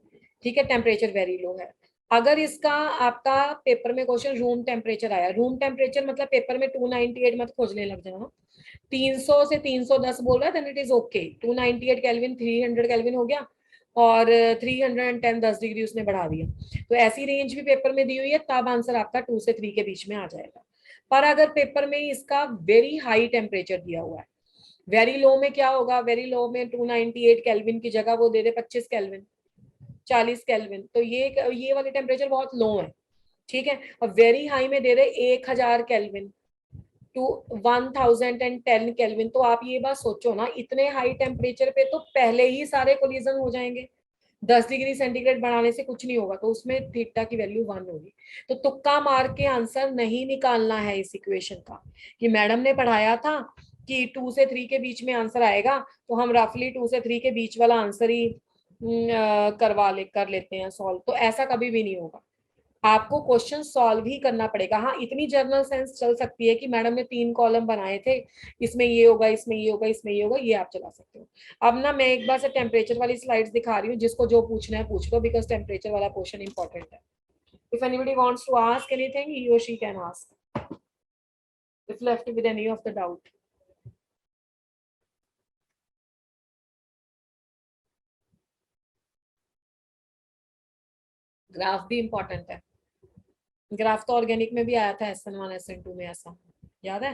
ठीक है, टेम्परेचर वेरी लो है। अगर इसका आपका पेपर में क्वेश्चन रूम टेम्परेचर आया, रूम टेम्परेचर मतलब पेपर में 298 मत खोजने लग जाना, 300 से 310 बोल रहा है, then it is okay. 298 kelvin 300 kelvin हो गया, और 310 10 डिग्री उसने बढ़ा दिया, तो ऐसी रेंज भी पेपर में दी हुई है, तब आंसर आपका 2 से 3 के बीच में आ जाएगा। पर अगर पेपर में इसका वेरी हाई टेम्परेचर दिया हुआ है, वेरी लो में क्या होगा, वेरी लो में 298 केल्विन की जगह वो दे दे 25 केल्विन, 40 केल्विन, तो ये वाले टेम्परेचर बहुत लो है। ठीक है, और वेरी हाई में दे दे 1000 केल्विन टू 1010 केल्विन, तो आप ये बात सोचो ना, इतने हाई टेम्परेचर पे तो पहले ही सारे कोलिजन हो जाएंगे। 10 डिग्री सेंटीग्रेड बढ़ाने से कुछ नहीं होगा, तो उसमें थीटा की वैल्यू 1 होगी। तो तुक्का मार के आंसर नहीं निकालना है इस इक्वेशन का, कि मैडम ने पढ़ाया था कि 2 से 3 के बीच में आंसर आएगा, तो हम रफली 2 से 3 के बीच वाला आंसर ही कर लेते हैं सॉल्व, तो ऐसा कभी भी नहीं होगा। आपको क्वेश्चन सॉल्व ही करना पड़ेगा। हाँ, इतनी जर्नल सेंस चल सकती है कि मैडम ने 3 कॉलम बनाए थे, इसमें ये होगा, इसमें ये होगा, इसमें ये होगा, ये आप चला सकते हो। अब ना मैं एक बार से टेम्परेचर वाली स्लाइड्स दिखा रही हूँ, जिसको जो पूछना है पूछ लो, बिकॉज टेम्परेचर वाला क्वेश्चन इंपॉर्टेंट है। If anybody wants to ask anything, he or she can ask if left with any of the doubt. Graph भी इंपॉर्टेंट है। ग्राफ तो ऑर्गेनिक में भी आया था, SN1 SN2 में, ऐसा याद है?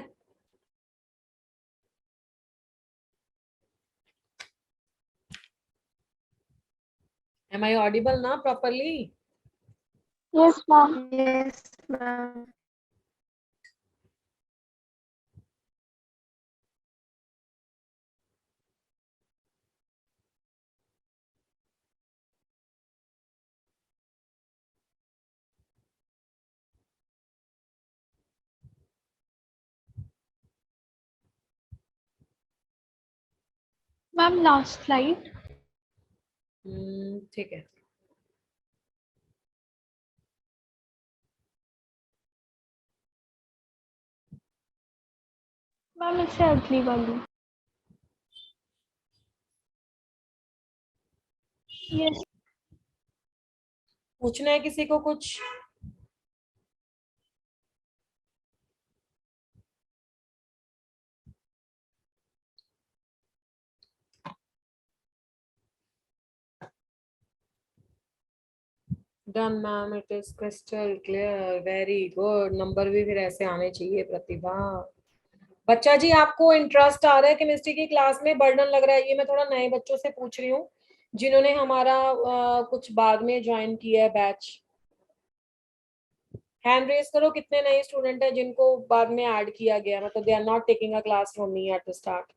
Am I audible now properly? Yes, ma'am. Yes, ma'am. Ma'am, last slide. ठीक है। Ma'am, इससे अगली वाली. Yes. पूछना है किसी को कुछ? Done ma'am, it is crystal clear, very good. Number भी फिर ऐसे आने चाहिए प्रतिभा। बच्चा जी आपको इंटरेस्ट आ रहा है केमिस्ट्री की क्लास में, बर्डन लग रहा है? ये मैं थोड़ा नए बच्चों से पूछ रही हूँ जिन्होंने हमारा कुछ बाद में ज्वाइन किया है बैच। हैंड रेज करो कितने नए स्टूडेंट हैं जिनको बाद में ऐड किया गया, मतलब they are not taking a class from me at the start.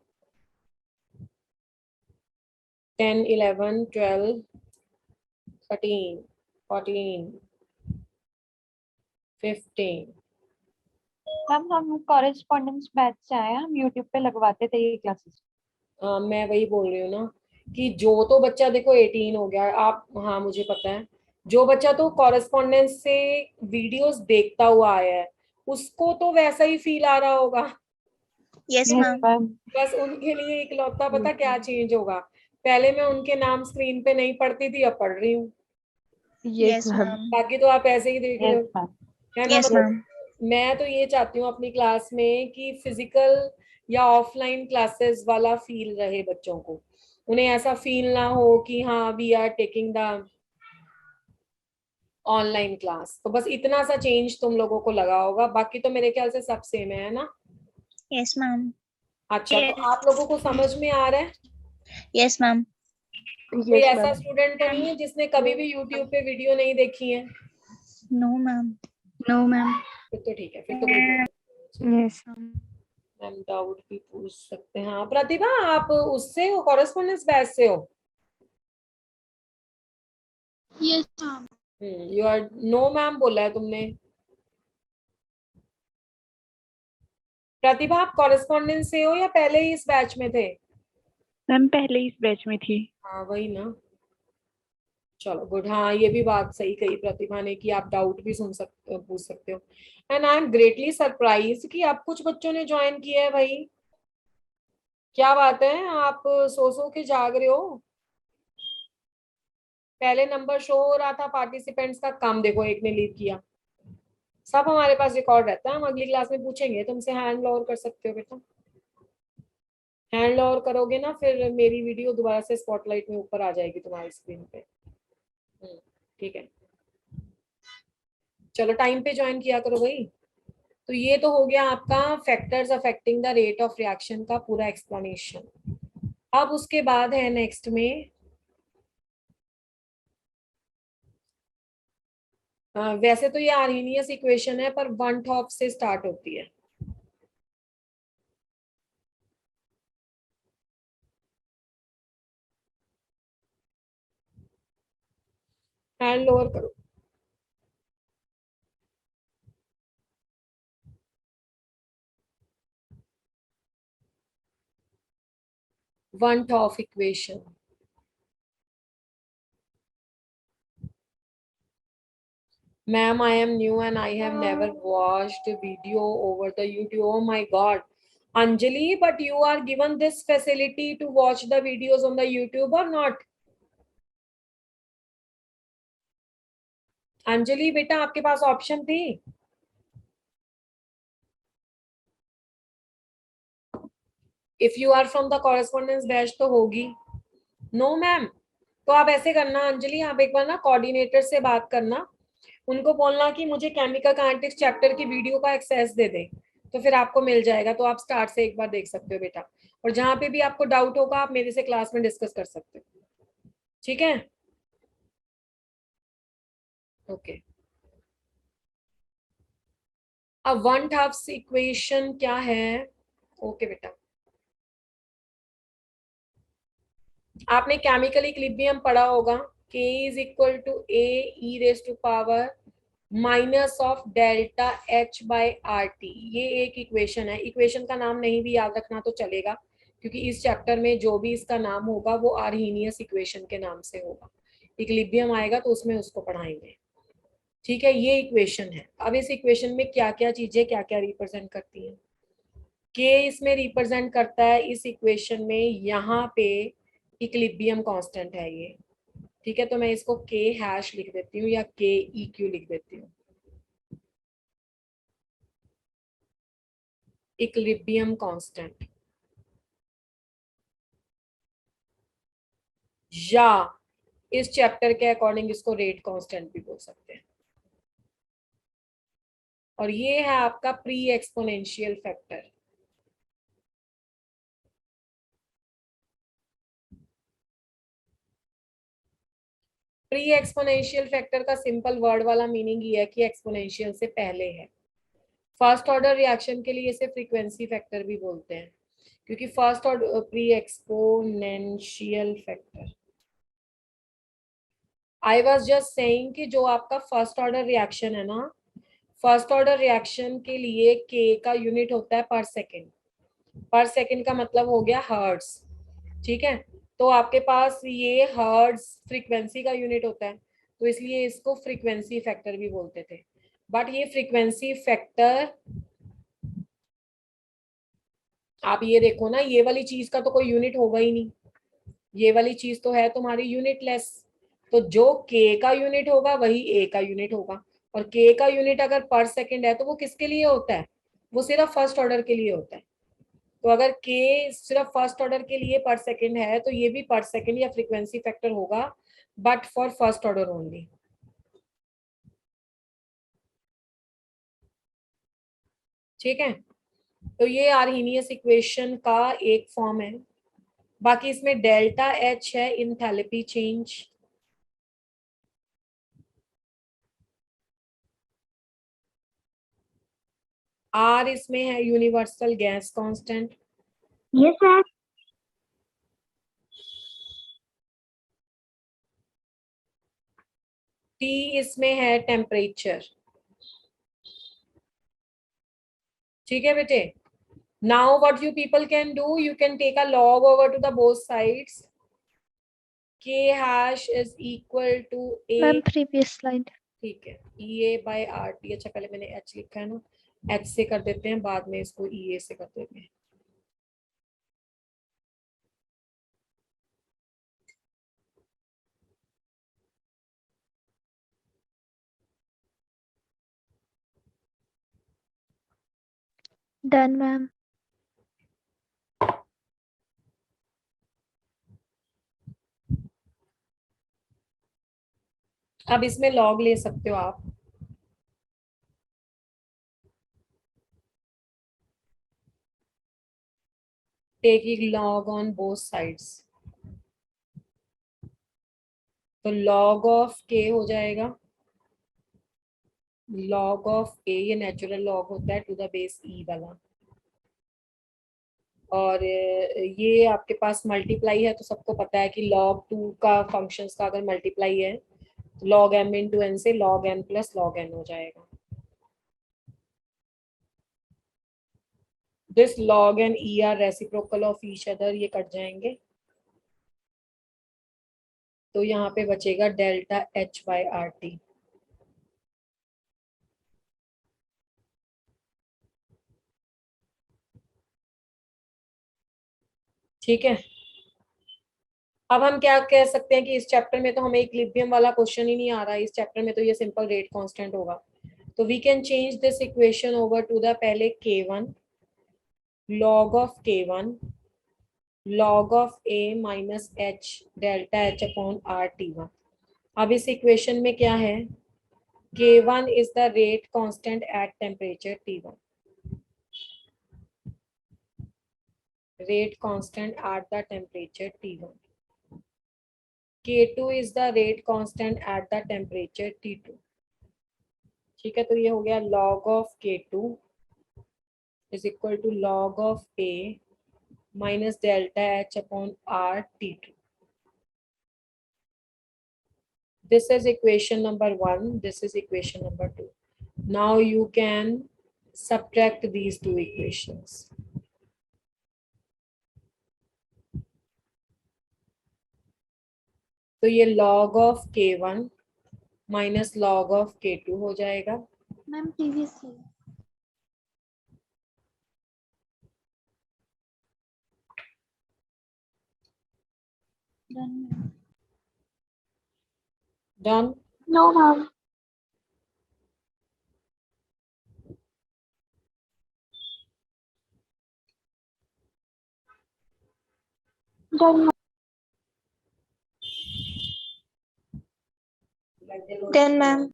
10, 11, 12, 13, 14, 15। Ma'am हम कॉरेस्पॉन्डेंस बैच से आए हैं, हम यूट्यूब पे लगवाते थे ये क्लासेस। मैं वही बोल रही हूँ ना कि जो तो बच्चा देखो 18 हो गया आप, हाँ मुझे पता है, जो बच्चा तो कॉरेस्पॉन्डेंस से वीडियोस देखता हुआ आया है उसको तो वैसा ही फील आ रहा होगा। Yes yes ma'am. मैम। बस उनके लिए इकलौता पता क्या चेंज होगा, पहले मैं उनके नाम स्क्रीन पे नहीं पढ़ती थी, अब पढ़ रही हूँ। Yes yes ma'am. मैम। बाकी तो आप ऐसे ही देख रहे यस हो, मैम। है ना? यस मतलब मैम। मैं तो ये चाहती हूँ अपनी क्लास में कि फिजिकल या ऑफलाइन क्लासेस वाला फील रहे बच्चों को, उन्हें ऐसा फील ना हो कि हाँ we are taking the online class. तो बस इतना सा चेंज तुम लोगों को लगा होगा, बाकी तो मेरे ख्याल से सब सेम है ना? Yes ma'am. अच्छा, तो आप लोगों को समझ में आ रहा है? Yes ma'am. कोई यस ऐसा मैम। स्टूडेंट तो नहीं है जिसने कभी भी यूट्यूब पे वीडियो नहीं देखी है? No ma'am. No, ma'am. फिर तो ठीक है, फिर तो कोई प्रॉब्लम नहीं। Yes ma'am. मैम डाउट भी पूछ सकते हैं। हाँ प्रतिभा, आप उससे हो, कॉरेस्पॉन्डेंस बैच से हो? Yes, ma'am. You are no ma'am बोला है तुमने। प्रतिभा आप कॉरेस्पॉन्डेंस से हो या पहले ही इस बैच में थे? मैम पहले इस बैच में थी। हाँ वही ना, चलो गुड। हाँ ये भी बात सही कही प्रतिभा ने कि आप डाउट भी पूछ सकते हो। And I am greatly surprise कि आप कुछ बच्चों ने ज्वाइन किया है भाई। क्या बात है, आप सो के जाग रहे हो। पहले नंबर शो हो रहा था पार्टिसिपेंट्स का, कम देखो एक ने लीव किया। सब हमारे पास रिकॉर्ड रहता है, हम अगली क्लास में पूछेंगे तुमसे। हैंड लॉवर कर सकते हो बेटा, हैंड लॉवर करोगे ना फिर मेरी वीडियो दोबारा से स्पॉटलाइट में ऊपर आ जाएगी तुम्हारी स्क्रीन पे। ठीक है, चलो टाइम पे ज्वाइन किया करो भाई। तो ये तो हो गया आपका factors affecting the rate of reaction का पूरा एक्सप्लेनेशन। अब उसके बाद है नेक्स्ट में वैसे तो ये आर्हेनियस इक्वेशन है पर वन टॉप से स्टार्ट होती है। हैंड लोअर करो। One top equation, ma'am I am new and I have never watched a video over the YouTube. Oh my god, Anjali, but you are given this facility to watch the videos on the YouTube or not? Anjali बेटा आपके पास option थी? If you are from the correspondence batch तो होगी। No ma'am, तो आप ऐसे करना अंजलि, आप एक बार ना कोऑर्डिनेटर से बात करना, उनको बोलना कि मुझे केमिकल काइनेटिक्स चैप्टर की वीडियो का एक्सेस दे दें, तो फिर आपको मिल जाएगा। तो आप स्टार्ट से एक बार देख सकते हो बेटा, और जहां पे भी आपको डाउट होगा आप मेरे से क्लास में डिस्कस कर सकते हो। ठीक है, ओके। अब वन टॉप्स इक्वेशन क्या है? ओके बेटा, आपने केमिकल इक्विलिब्रियम पढ़ा होगा, K is equal to A e raise to power minus of delta H by RT। ये एक इक्वेशन है, इक्वेशन का नाम नहीं भी याद रखना तो चलेगा, क्योंकि इस चैप्टर में जो भी इसका नाम होगा वो आर्हेनियस इक्वेशन के नाम से होगा। इक्विलिब्रियम आएगा तो उसमें उसको पढ़ाएंगे। ठीक है, ये इक्वेशन है। अब इस इक्वेशन में क्या क्या चीजें क्या क्या रिप्रेजेंट करती हैं? K इसमें रिप्रेजेंट करता है इस इक्वेशन में, यहाँ पे इक्विलिब्रियम कांस्टेंट है ये। ठीक है, तो मैं इसको K हैश लिख देती हूँ या K EQ लिख देती हूँ, इक्विलिब्रियम कांस्टेंट, या इस चैप्टर के अकॉर्डिंग इसको रेट कांस्टेंट भी बोल सकते हैं। और ये है आपका pre exponential factor. Pre exponential factor का सिंपल वर्ड वाला मीनिंग ये है कि एक्सपोनेंशियल से पहले है। फर्स्ट ऑर्डर रिएक्शन के लिए इसे फ्रीक्वेंसी फैक्टर भी बोलते हैं, क्योंकि first order pre exponential factor. I was just saying कि जो आपका फर्स्ट ऑर्डर रिएक्शन है ना, फर्स्ट ऑर्डर रिएक्शन के लिए के का यूनिट होता है पर सेकेंड। पर सेकेंड का मतलब हो गया हर्ट्ज, ठीक है। तो आपके पास ये हर्ट्ज फ्रीक्वेंसी का यूनिट होता है, तो इसलिए इसको फ्रीक्वेंसी फैक्टर भी बोलते थे। बट ये फ्रीक्वेंसी फैक्टर, आप ये देखो ना, ये वाली चीज का तो कोई यूनिट होगा ही नहीं, ये वाली चीज तो है तुम्हारी यूनिटलेस। तो जो के का यूनिट होगा वही ए का यूनिट होगा, और के का यूनिट अगर पर सेकेंड है तो वो किसके लिए होता है, वो सिर्फ फर्स्ट ऑर्डर के लिए होता है। तो अगर के सिर्फ फर्स्ट ऑर्डर के लिए पर सेकेंड है तो ये भी पर सेकेंड या फ्रीक्वेंसी फैक्टर होगा, but for first order only. ठीक है, तो ये आर्हीनियस इक्वेशन का एक फॉर्म है। बाकी इसमें डेल्टा एच है इंथैल्पी चेंज, आर इसमें है universal gas constant, yes sir. T इसमें है टेम्परेचर। ठीक है बेटे, now what you people can do, you can take a log over to the both sides. k hash is equal to ma'am a, previous slide. ठीक है, EA by RT। अच्छा पहले मैंने H लिखा है ना, H से कर देते हैं, बाद में इसको EA से कर देते हैं। Done ma'am. अब इसमें लॉग ले सकते हो आप, taking log on both sides. तो लॉग ऑफ k हो जाएगा, लॉग ऑफ a, ये नेचुरल लॉग होता है टू द बेस e वाला। और ये आपके पास मल्टीप्लाई है, तो सबको पता है कि लॉग 2 का फंक्शंस का अगर मल्टीप्लाई है तो लॉग m इंटू n से log m plus log n हो जाएगा। This log and e are reciprocal of each other, ये कट जाएंगे, तो यहाँ पे बचेगा delta h by R T. ठीक है, अब हम क्या कह सकते हैं कि इस चैप्टर में तो हमें इक्विलिब्रियम वाला क्वेश्चन ही नहीं आ रहा है, इस चैप्टर में तो ये सिंपल रेट कांस्टेंट होगा। तो we can change this equation over to the पहले k1 log of k1 log of a minus h delta h upon R t1। अब इस इक्वेशन में क्या है, k1 is the rate constant at temperature T1, rate constant at the temperature T1, k2 is the rate constant at the temperature T2। ठीक है, तो ये हो गया log of k2 is equal to log of a minus delta h upon r T2। This is equation number 1, this is equation number 2। Now you can subtract these two equations। तो ये log of k1 minus log of k2 हो जाएगा। Ma'am previous done. Done. No ma'am. Done. Done, ma'am.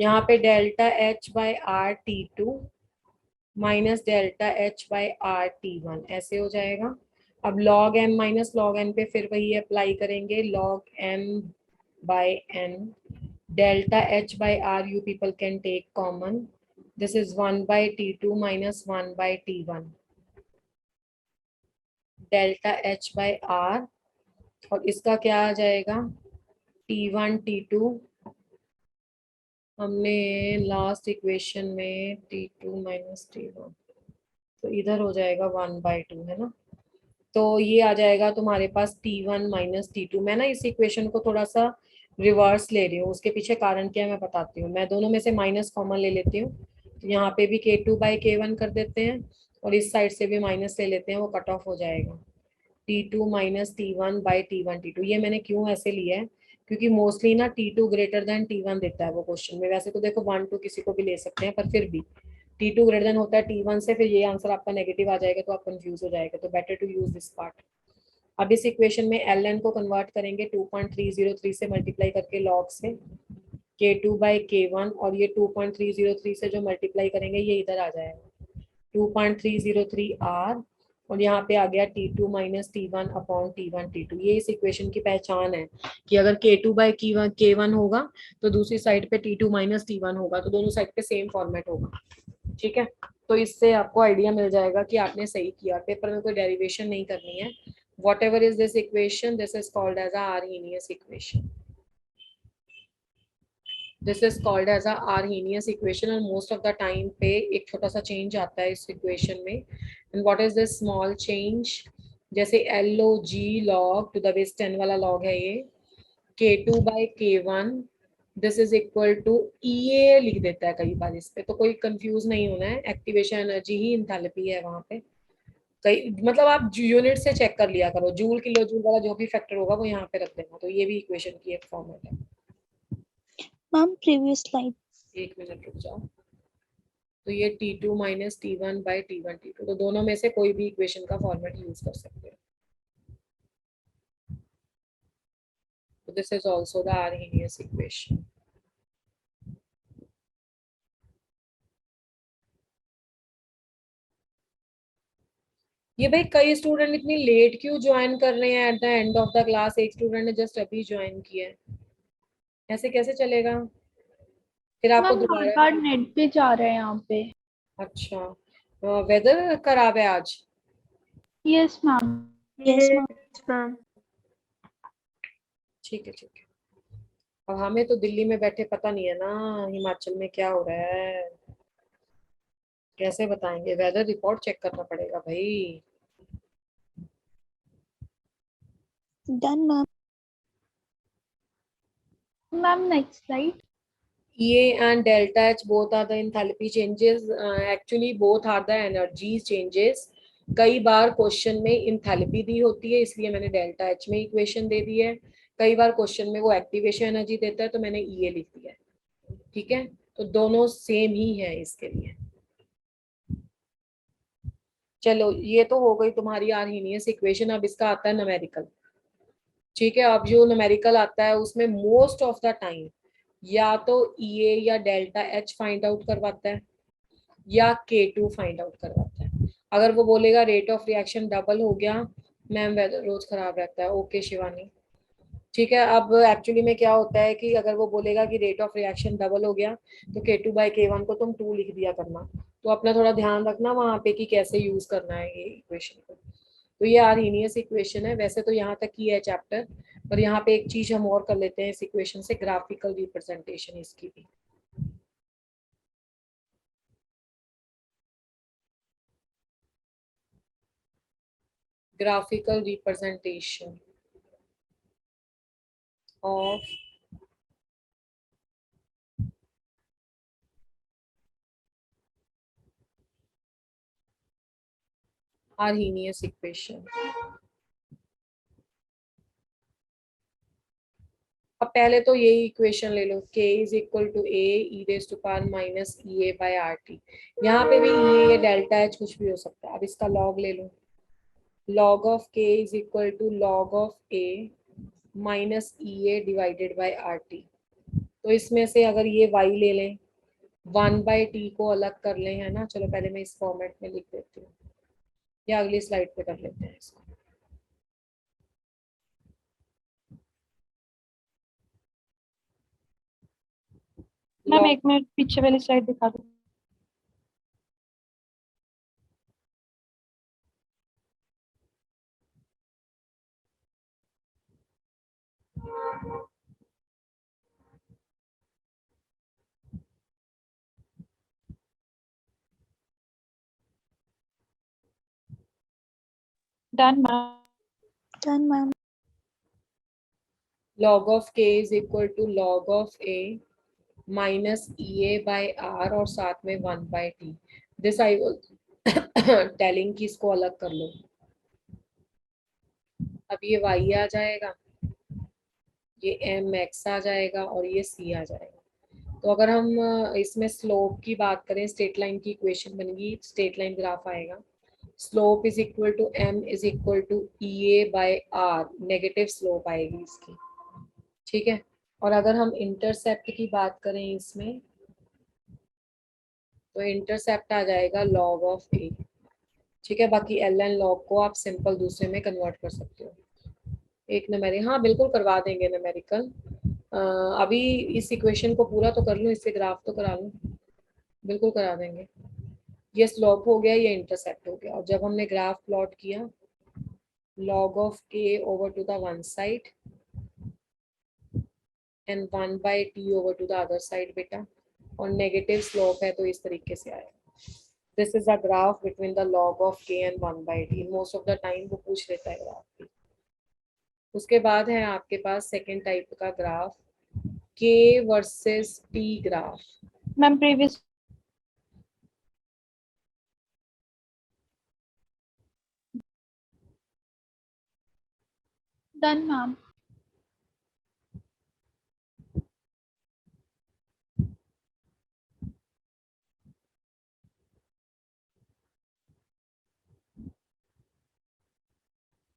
यहाँ पे delta H by R T2 minus delta H by R T1 ऐसे हो जाएगा। अब log m minus log n पे फिर वही अप्लाई करेंगे, log m by n delta h by r you people can take common, this is 1 by T2 minus 1 by T1 delta h by r, और इसका क्या आ जाएगा T1 T2, हमने last equation में T2 माइनस T1 तो इधर हो जाएगा 1/2 है ना। तो ये आ जाएगा तुम्हारे पास T1 माइनस T2। मैं ना इस इक्वेशन को थोड़ा सा रिवर्स ले रही हूँ, उसके पीछे कारण क्या है मैं बताती हूँ। मैं दोनों में से माइनस कॉमन ले लेती हूँ, तो यहाँ पे भी K2 बाई K1 कर देते हैं और इस साइड से भी माइनस ले लेते हैं, वो कट ऑफ हो जाएगा T2 minus T1 by T1 T2। ये मैंने क्यों ऐसे लिया है, क्योंकि मोस्टली ना T2 ग्रेटर देन T1 देता है वो क्वेश्चन में। वैसे तो देखो 1 2 किसी को भी ले सकते हैं, पर फिर भी T2 ग्रेटर देन होता है T1 से, फिर ये आंसर आपका नेगेटिव आ जाएगा तो आप कंफ्यूज हो जाएगा। तो better to use this part. अब इस इक्वेशन में ln को कन्वर्ट करेंगे 2.303 से मल्टीप्लाई करके लॉग से K2 बाई K1, और ये 2.303 से जो मल्टीप्लाई करेंगे ये इधर आ जाएगा 2.303 R, और यहाँ पे आ गया T2 minus T1 upon T1 T2। ये इस इक्वेशन की पहचान है कि अगर K2 बाई K1 होगा तो दूसरी साइड पे T2 माइनस T1 होगा, तो दोनों साइड पे सेम फॉर्मेट होगा। ठीक है, तो इससे आपको आइडिया मिल जाएगा कि आपने सही किया। पेपर में कोई डेरिवेशन नहीं करनी है। whatever is this equation, this is called as a Arrhenius equation. This is called as a Arrhenius equation, और most of the time पे एक छोटा सा change आता है इस equation में। And what is this small change? जैसे log log to the base 10 वाला log है ये, K2 by K1 this is equal to EA लिख देता है कई बार इस पे, तो कोई कंफ्यूज नहीं होना है। एक्टिवेशन एनर्जी ही इंथैल्पी है वहां पे। कई मतलब आप यूनिट से चेक कर लिया करो, जूल किलो जूल वाला जो भी फैक्टर होगा वो यहाँ पे रख देना। तो ये भी इक्वेशन की एक फॉर्मेट है। Ma'am previous slide. एक मिनट रुक जाओ। तो ये T2 minus T1 by T1 T2, तो दोनों में से कोई भी इक्वेशन का फॉर्मेट यूज कर सकते हो। So this is also the Arrhenius equation. ये भाई कई स्टूडेंट इतनी लेट क्यों ज्वाइन कर रहे हैं at the end of the class? एक स्टूडेंट ने जस्ट अभी ज्वाइन किया है, ऐसे कैसे चलेगा? फिर आपको मैम दोबारा। बार नेट पे जा रहे हैं यहाँ पे। अच्छा, वेदर खराब है आज? Yes ma'am. Yes, ma'am. ठीक है ठीक है। अब हमें तो दिल्ली में बैठे पता नहीं है ना हिमाचल में क्या हो रहा है, कैसे बताएंगे? वेदर रिपोर्ट चेक करना पड़ेगा भाई। Done ma'am. Ma'am next slide. EA and delta H both are the enthalpy changes. Actually both are the energy changes. कई बार क्वेश्चन में इंथैल्पी दी होती है इसलिए मैंने डेल्टा एच में इक्वेशन दे दी है, कई बार क्वेश्चन में वो एक्टिवेशन एनर्जी देता है तो मैंने EA लिख दिया है। ठीक है, तो दोनों सेम ही है इसके लिए। चलो ये तो हो गई तुम्हारी आर्हीनियस इक्वेशन। अब इसका आता है न्यूमेरिकल। ठीक है, अब जो न्यूमेरिकल आता है उसमें मोस्ट ऑफ द टाइम या तो EA या डेल्टा एच फाइंड आउट करवाता है या K2 फाइंड आउट करवाता है। अगर वो बोलेगा रेट ऑफ रिएक्शन डबल हो गया, मैम वेदर रोज खराब रहता है, ओके शिवानी। ठीक है, अब एक्चुअली में क्या होता है कि अगर वो बोलेगा कि रेट ऑफ रिएक्शन डबल हो गया तो K2 बाई K1 को तुम 2 लिख दिया करना। तो अपना थोड़ा ध्यान रखना वहां पे कि कैसे यूज करना है ये इक्वेशन को। तो ये आर्हीनियस इक्वेशन है। वैसे तो यहाँ तक ही है चैप्टर, पर यहाँ पे एक चीज हम और कर लेते हैं इस इक्वेशन से, ग्राफिकल रिप्रेजेंटेशन इसकी भी। graphical representation of Arrhenius equation। अब पहले तो यही इक्वेशन ले लो, k is equal to a e raise to power minus EA by RT। यहाँ पे भी EA डेल्टा एच कुछ भी हो सकता है। अब इसका लॉग ले लो, log of k is equal to log of a minus EA divided by RT। तो इसमें से अगर ये y ले लें, 1/t को अलग कर लें, है ना। चलो पहले मैं इस फॉर्मेट में लिख देती हूँ, या अगली स्लाइड पे कर लेते हैं इसको। मैम 1 मिनट पीछे वाली स्लाइड दिखा दो। Done ma'am. Done, ma'am. log of k is equal to log of a minus ea by r और साथ में 1/t। This I was telling कि इसको अलग कर लो। अब ये y आ जाएगा, ये mx आ जाएगा और ये c आ जाएगा। तो अगर हम इसमें स्लोप की बात करें, स्ट्रेट लाइन की इक्वेशन बनेगी, स्ट्रेट लाइन ग्राफ आएगा। Slope is equal to m is equal to ea by r, negative slope आएगी इसकी, ठीक है। और अगर हम इंटरसेप्ट की बात करें इसमें, तो इंटरसेप्ट आ जाएगा log ऑफ a, ठीक है। बाकी एल एन लॉग को आप सिंपल दूसरे में कन्वर्ट कर सकते हो। एक न्यूमेरिकल, हाँ बिल्कुल करवा देंगे न्यूमेरिकल। अभी इस इक्वेशन को पूरा तो कर लूँ, इससे ग्राफ तो करा लूँ, बिल्कुल करा देंगे। ये स्लोप हो गया, ये इंटरसेप्ट हो गया। और जब हमने ग्राफ प्लॉट किया, log of k over to the one side and 1/t over to the other side बेटा, और नेगेटिव स्लोप है तो इस तरीके से आएगा। This is a graph between the log of k and 1/t। Most of the time वो पूछ लेता है ग्राफ भी। उसके बाद है आपके पास सेकेंड टाइप का graph, k versus t graph. Ma'am previous Done, ma'am.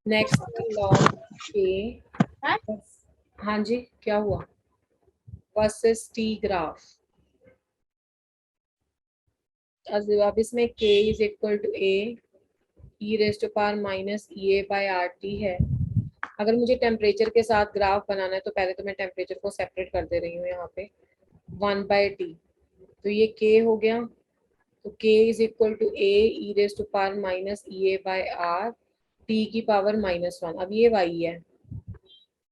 Next log k, हाँ जी क्या हुआ, वर्सेस t ग्राफ। अब इसमें k is equal to a e raise to power minus ea by RT है। अगर मुझे टेम्परेचर के साथ ग्राफ बनाना है तो पहले तो मैं टेम्परेचर को सेपरेट कर दे रही हूँ यहाँ पे, 1/t, तो ये k हो गया। तो k is equal to a e raise to power minus ea by r t की पावर -1। अब ये y है,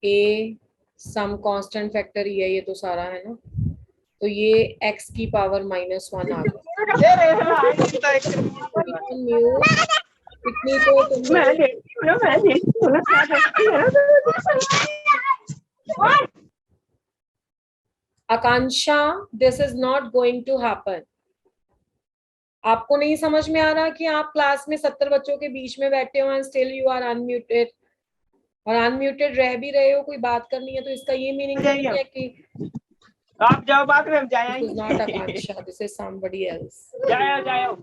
a सम कांस्टेंट फैक्टर ही है ये तो सारा, है ना। तो ये x की पावर -1 आ गया। इतनी तो Akanksha, this is not going to happen. आपको नहीं समझ में आ रहा कि आप क्लास में 70 बच्चों के बीच में बैठे हो and still you are unmuted, और अनम्यूटेड रह भी रहे हो, कोई बात करनी है तो इसका ये मीनिंग नहीं है कि आप जाओ, बात में हम जाए। This is not Akanksha, this is somebody else. जाओ जाओ।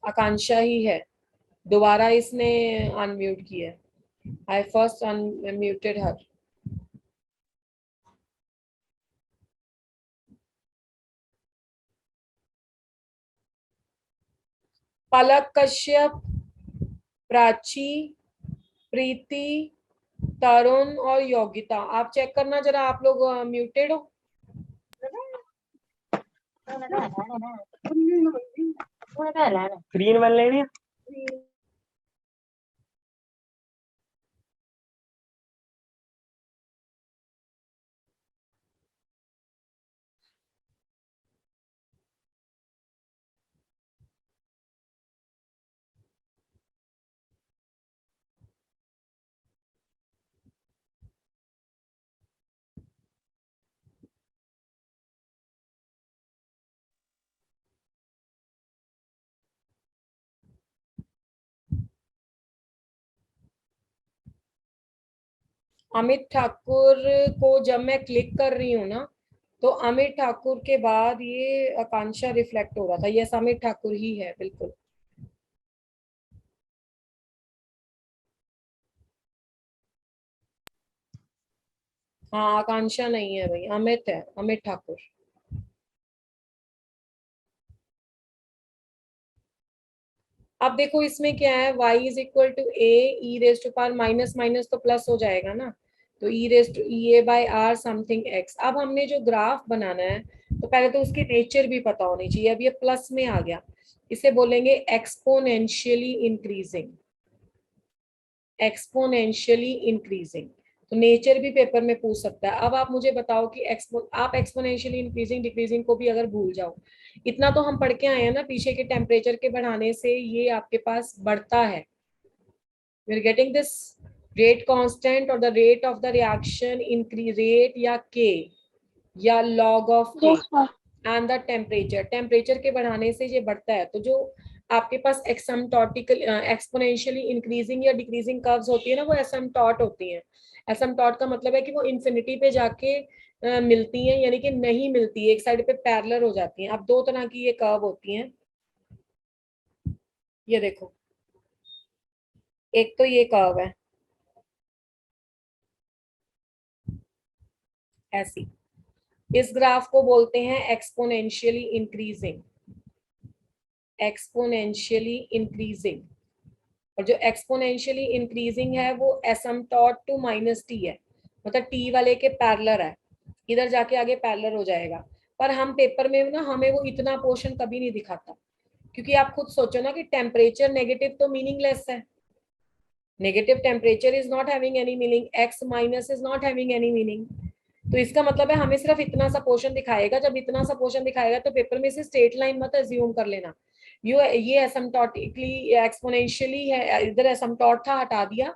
आकांक्षा ही है, दोबारा इसने अनम्यूट किया है। आई फर्स्ट अनम्यूटेड हर। पलक कश्यप, प्राची, प्रीति, तरुण और योगिता, आप चेक करना जरा, आप लोग म्यूटेड हो। ग्रीन वन लेने। अमित ठाकुर को जब मैं क्लिक कर रही हूँ ना, तो अमित ठाकुर के बाद ये आकांक्षा रिफ्लेक्ट हो रहा था। यस, अमित ठाकुर ही है बिल्कुल। हाँ आकांक्षा नहीं है भाई, अमित है, अमित ठाकुर। अब देखो इसमें क्या है, y is equal to A E raise to power minus minus तो प्लस हो जाएगा ना, तो E raise to E A by R something X. अब हमने जो ग्राफ बनाना है तो पहले तो उसकी नेचर भी पता होनी चाहिए। अब ये प्लस में आ गया, इसे बोलेंगे एक्सपोनेंशियली इंक्रीजिंग, एक्सपोनेंशियली इंक्रीजिंग। तो नेचर भी पेपर में पूछ सकता है। अब आप मुझे बताओ कि आप एक्सपोनेंशियली इंक्रीजिंग डिक्रीजिंग को भी अगर भूल जाओ, इतना तो हम पढ़ के आए हैं ना, पीछे के टेम्परेचर के बढ़ाने से ये आपके पास बढ़ता है। You are getting this, rate constant और the rate of the reaction increase, rate या के या log of K Yes, ma'am. And the temperature, temperature के बढ़ाने से ये बढ़ता है। तो जो आपके पास एसिम्प्टोटिकल एक्सपोनेंशियली इंक्रीजिंग या डिक्रीजिंग कर्व्स होती है ना, वो एसिम्प्टोट होती हैं। एसिम्प्टोट का मतलब है कि वो इन्फिनिटी पे जाके मिलती हैं, यानी कि नहीं मिलती है, एक साइड पे पैरेलल हो जाती हैं। अब दो तरह की ये कर्व होती हैं, ये देखो, एक तो ये कर्व है ऐसी, इस ग्राफ को बोलते हैं एक्सपोनेंशियली इंक्रीजिंग, एक्सपोनेंशियली इंक्रीजिंग। और जो एक्सपोनेंशियली इंक्रीजिंग है वो एसिम्प्टोट टू माइनस टी है, मतलब टी वाले के पैरेलल है, इधर जाके आगे पैरेलल हो जाएगा। पर हम पेपर में ना हमें वो इतना पोर्शन कभी नहीं दिखाता, क्योंकि आप खुद सोचो ना कि टेम्परेचर नेगेटिव तो मीनिंगलेस है, negative temperature is not having any meaning, x minus is not having any meaning. तो इसका मतलब है हमें सिर्फ इतना सा पोर्शन दिखाएगा। जब इतना सा पोर्शन दिखाएगा तो पेपर में से स्ट्रेट लाइन मत अज्यूम कर लेना, ये एसिम्प्टोटिकली एक्सपोनेंशियली है, इधर एसिम्प्टोट था हटा दिया,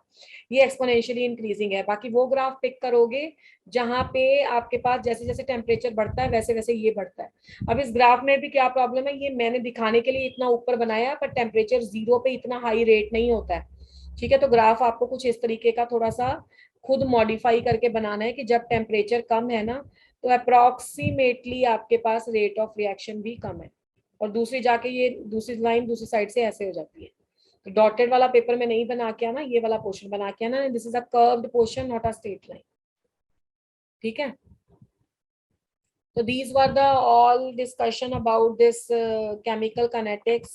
ये एक्सपोनेंशियली इंक्रीजिंग है। बाकी वो ग्राफ पिक करोगे जहां पे आपके पास जैसे जैसे टेम्परेचर बढ़ता है वैसे वैसे ये बढ़ता है। अब इस ग्राफ में भी क्या प्रॉब्लम है, ये मैंने दिखाने के लिए इतना ऊपर बनाया, पर टेम्परेचर जीरो पे इतना हाई रेट नहीं होता है। ठीक है, तो ग्राफ आपको कुछ इस तरीके का थोड़ा सा खुद मॉडिफाई करके बनाना है कि जब टेम्परेचर कम है ना तो अप्रोक्सीमेटली आपके पास रेट ऑफ रिएक्शन भी कम है। और दूसरी जाके ये दूसरी लाइन दूसरी साइड से ऐसे हो जाती है। तो डॉटेड वाला पेपर में नहीं बना के आना, ये वाला पोर्शन बना के आना, this is a curved portion not a straight line. ठीक है, तो these were the all discussion about this chemical kinetics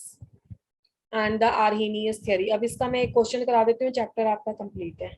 and the Arrhenius theory। अब इसका मैं एक क्वेश्चन करा देती हूँ, चैप्टर आपका कंप्लीट है।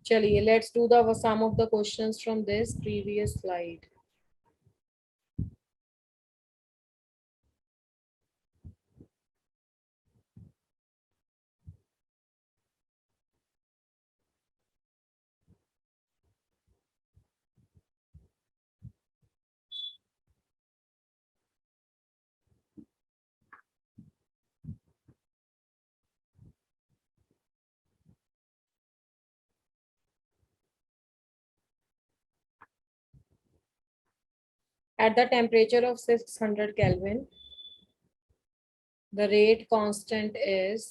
चलिए let's do the some of the questions from this previous slide. At the temperature of 600 Kelvin, the rate constant is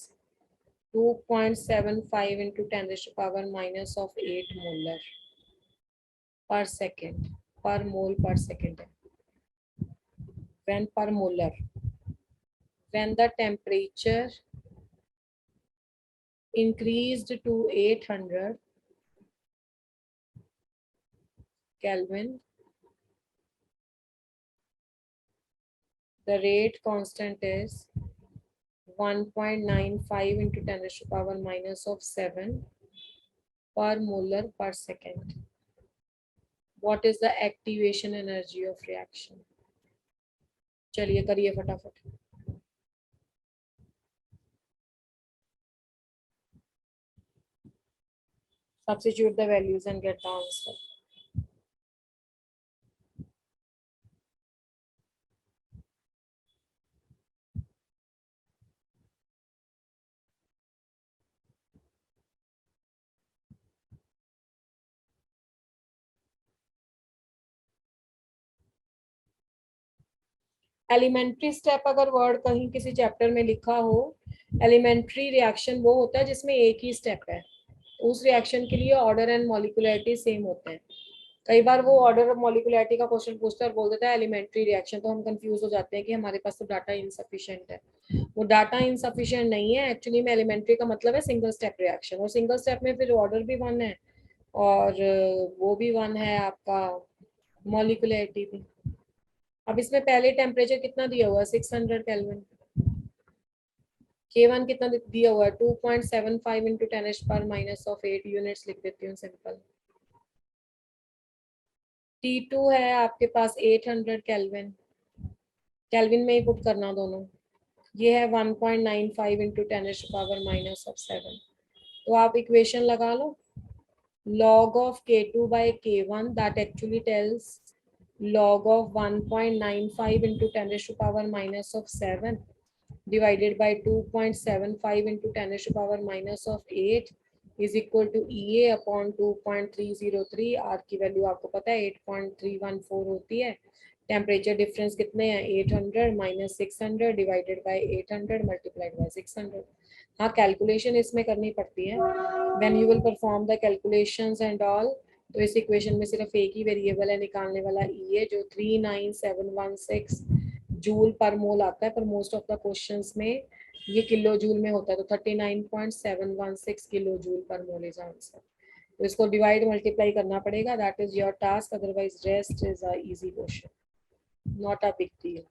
2.75 into 10 raised to power minus of 8 molar per second, per mole per second. When per molar, when the temperature increased to 800 Kelvin, the rate constant is 1.95 into 10 raised to power minus of 7 per molar per second. What is the activation energy of reaction? चलिए करिए फटाफट. Substitute the values and get the answer. Elementary step अगर word कहीं किसी chapter में लिखा हो, elementary reaction वो होता है जिसमें एक ही स्टेप है. उस रिएक्शन के लिए ऑर्डर एंड मॉलिक्यूलरिटी सेम होते हैं. कई बार वो ऑर्डर और मॉलिक्यूलरिटी का क्वेश्चन पूछता है और बोल देता है एलिमेंट्री रिएक्शन, तो हम कंफ्यूज हो जाते हैं कि हमारे पास तो डाटा इनसफिशिएंट है. वो डाटा इनसफिशिएंट नहीं है, एक्चुअली में एलिमेंट्री का मतलब है सिंगल स्टेप रिएक्शन, और सिंगल स्टेप में फिर ऑर्डर भी वन है और वो भी वन है आपका, मॉलिक्यूलरिटी भी. अब इसमें पहले टेम्परेचर कितना दिया हुआ है 600 केल्विन. K1 कितना दिया हुआ है 2.75 into 10⁻⁻8 यूनिट्स लिख देती हूँ सिंपल. T2 है आपके पास 800 केल्विन, केल्विन में ही पुट करना दोनों. ये है 1.95 into 10⁻⁻7. तो आप इक्वेशन लगा लो. log of K2 by K1 that actually tells log of 1.95 into 10⁻⁻7 divided by 2.75 into 10⁻⁻8 is equal to EA upon 2.303. R की वैल्यू आपको पता है 8.314 होती है. टेम्परेचर डिफरेंस कितने हैं 800 minus 600 divided by 800 multiplied by 600. हाँ कैलकुलेशन इसमें करनी पड़ती है. When you will perform the calculations and all, तो इस इक्वेशन में सिर्फ एक ही वेरिएबल है निकालने वाला EA जो 39716 जूल पर मोल आता है, पर मोस्ट ऑफ द क्वेश्चंस में ये किलो जूल में होता है, तो 39.716 किलो जूल पर मोल इज आंसर. तो इसको डिवाइड मल्टीप्लाई करना पड़ेगा. That is your task, otherwise rest is a easy question, not a big deal.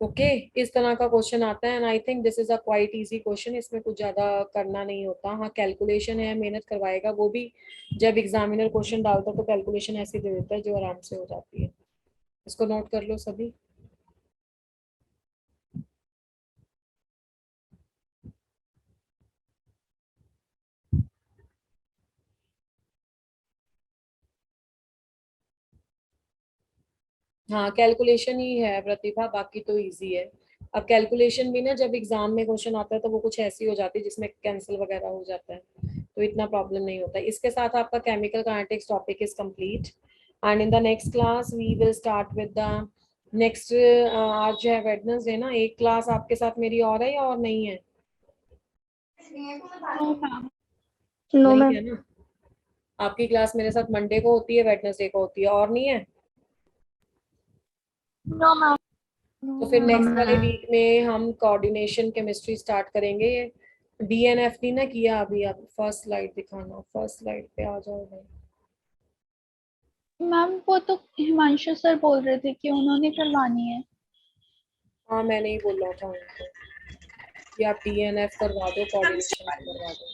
Okay इस तरह का क्वेश्चन आता है and I think this is a quite easy question. इसमें कुछ ज्यादा करना नहीं होता. हाँ कैलकुलेशन है, मेहनत करवाएगा, वो भी जब एग्जामिनर क्वेश्चन डालता है तो कैलकुलेशन ऐसी दे देता है जो आराम से हो जाती है. इसको नोट कर लो सभी. हाँ कैलकुलेशन ही है प्रतिभा, बाकी तो इजी है. अब कैलकुलेशन भी ना जब एग्जाम में क्वेश्चन आता है तो वो कुछ ऐसी हो जाती है जिसमें कैंसिल वगैरह हो जाता है, तो इतना प्रॉब्लम नहीं होता. इसके साथ आपका chemical kinetics topic is complete and in the next class we will start with the next. आज जो है वेडनेसडे ना, एक क्लास आपके साथ मेरी और है या और नहीं है? नो नहीं मैम. है ना. आपकी क्लास मेरे साथ मंडे को होती है, वेडनेसडे को होती है, और नहीं है? No ma'am. तो फिर नेक्स्ट वाले वीक में हम कोऑर्डिनेशन केमिस्ट्री स्टार्ट करेंगे. डीएनएफ नहीं ना किया अभी. आप फर्स्ट स्लाइड दिखाना, फर्स्ट स्लाइड पे आ जाओ भाई. मैम वो तो हिमांशु सर बोल रहे थे कि उन्होंने करवानी है. हाँ मैंने ही बोला था उनको कि आप डीएनएफ करवा दो, कोऑर्डिनेशन करवा दो.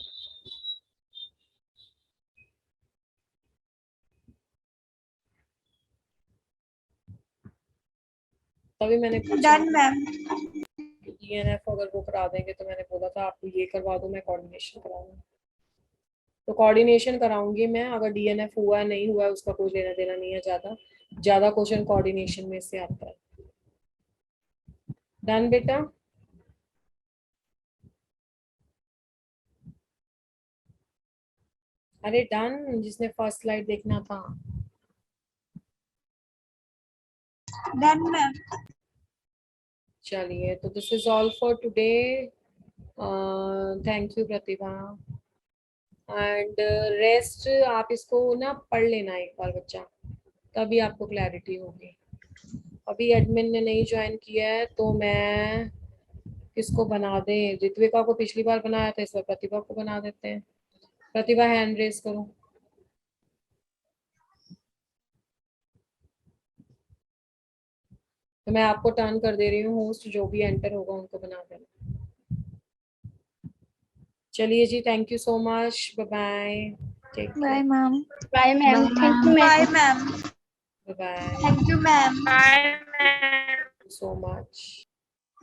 तभी मैंने पूछा डीएनएफ अगर वो करा देंगे, तो मैंने बोला था आपको ये करवा दो, मैं कोऑर्डिनेशन कराऊंगा. तो कोऑर्डिनेशन कराऊंगी मैं. अगर डीएनएफ हुआ नहीं हुआ उसका कोई लेना देना नहीं है. ज्यादा ज्यादा क्वेश्चन कोऑर्डिनेशन में से आता है. डन बेटा. अरे डन, जिसने फर्स्ट स्लाइड देखना था. Done ma'am. चलिए तो this is all for today. Thank you Pratibha. And rest आप इसको ना पढ़ लेना एक बार बच्चा, तभी आपको क्लैरिटी होगी. अभी एडमिन ने नहीं ज्वाइन किया है तो मैं किसको बना दें? ऋत्विका को पिछली बार बनाया था, इस बार प्रतिभा को बना देते हैं. प्रतिभा हैंड रेस करो. तो मैं आपको टर्न कर दे रही हूँ होस्ट, जो भी एंटर होगा उनको बना देना. चलिए जी, thank you so much, bye bye, take bye ma'am. Bye ma'am, thank you ma'am. Bye, ma'am. Bye bye, Thank you, ma'am. So much.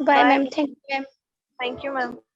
Bye ma'am, thank you ma'am. Thank you, ma'am.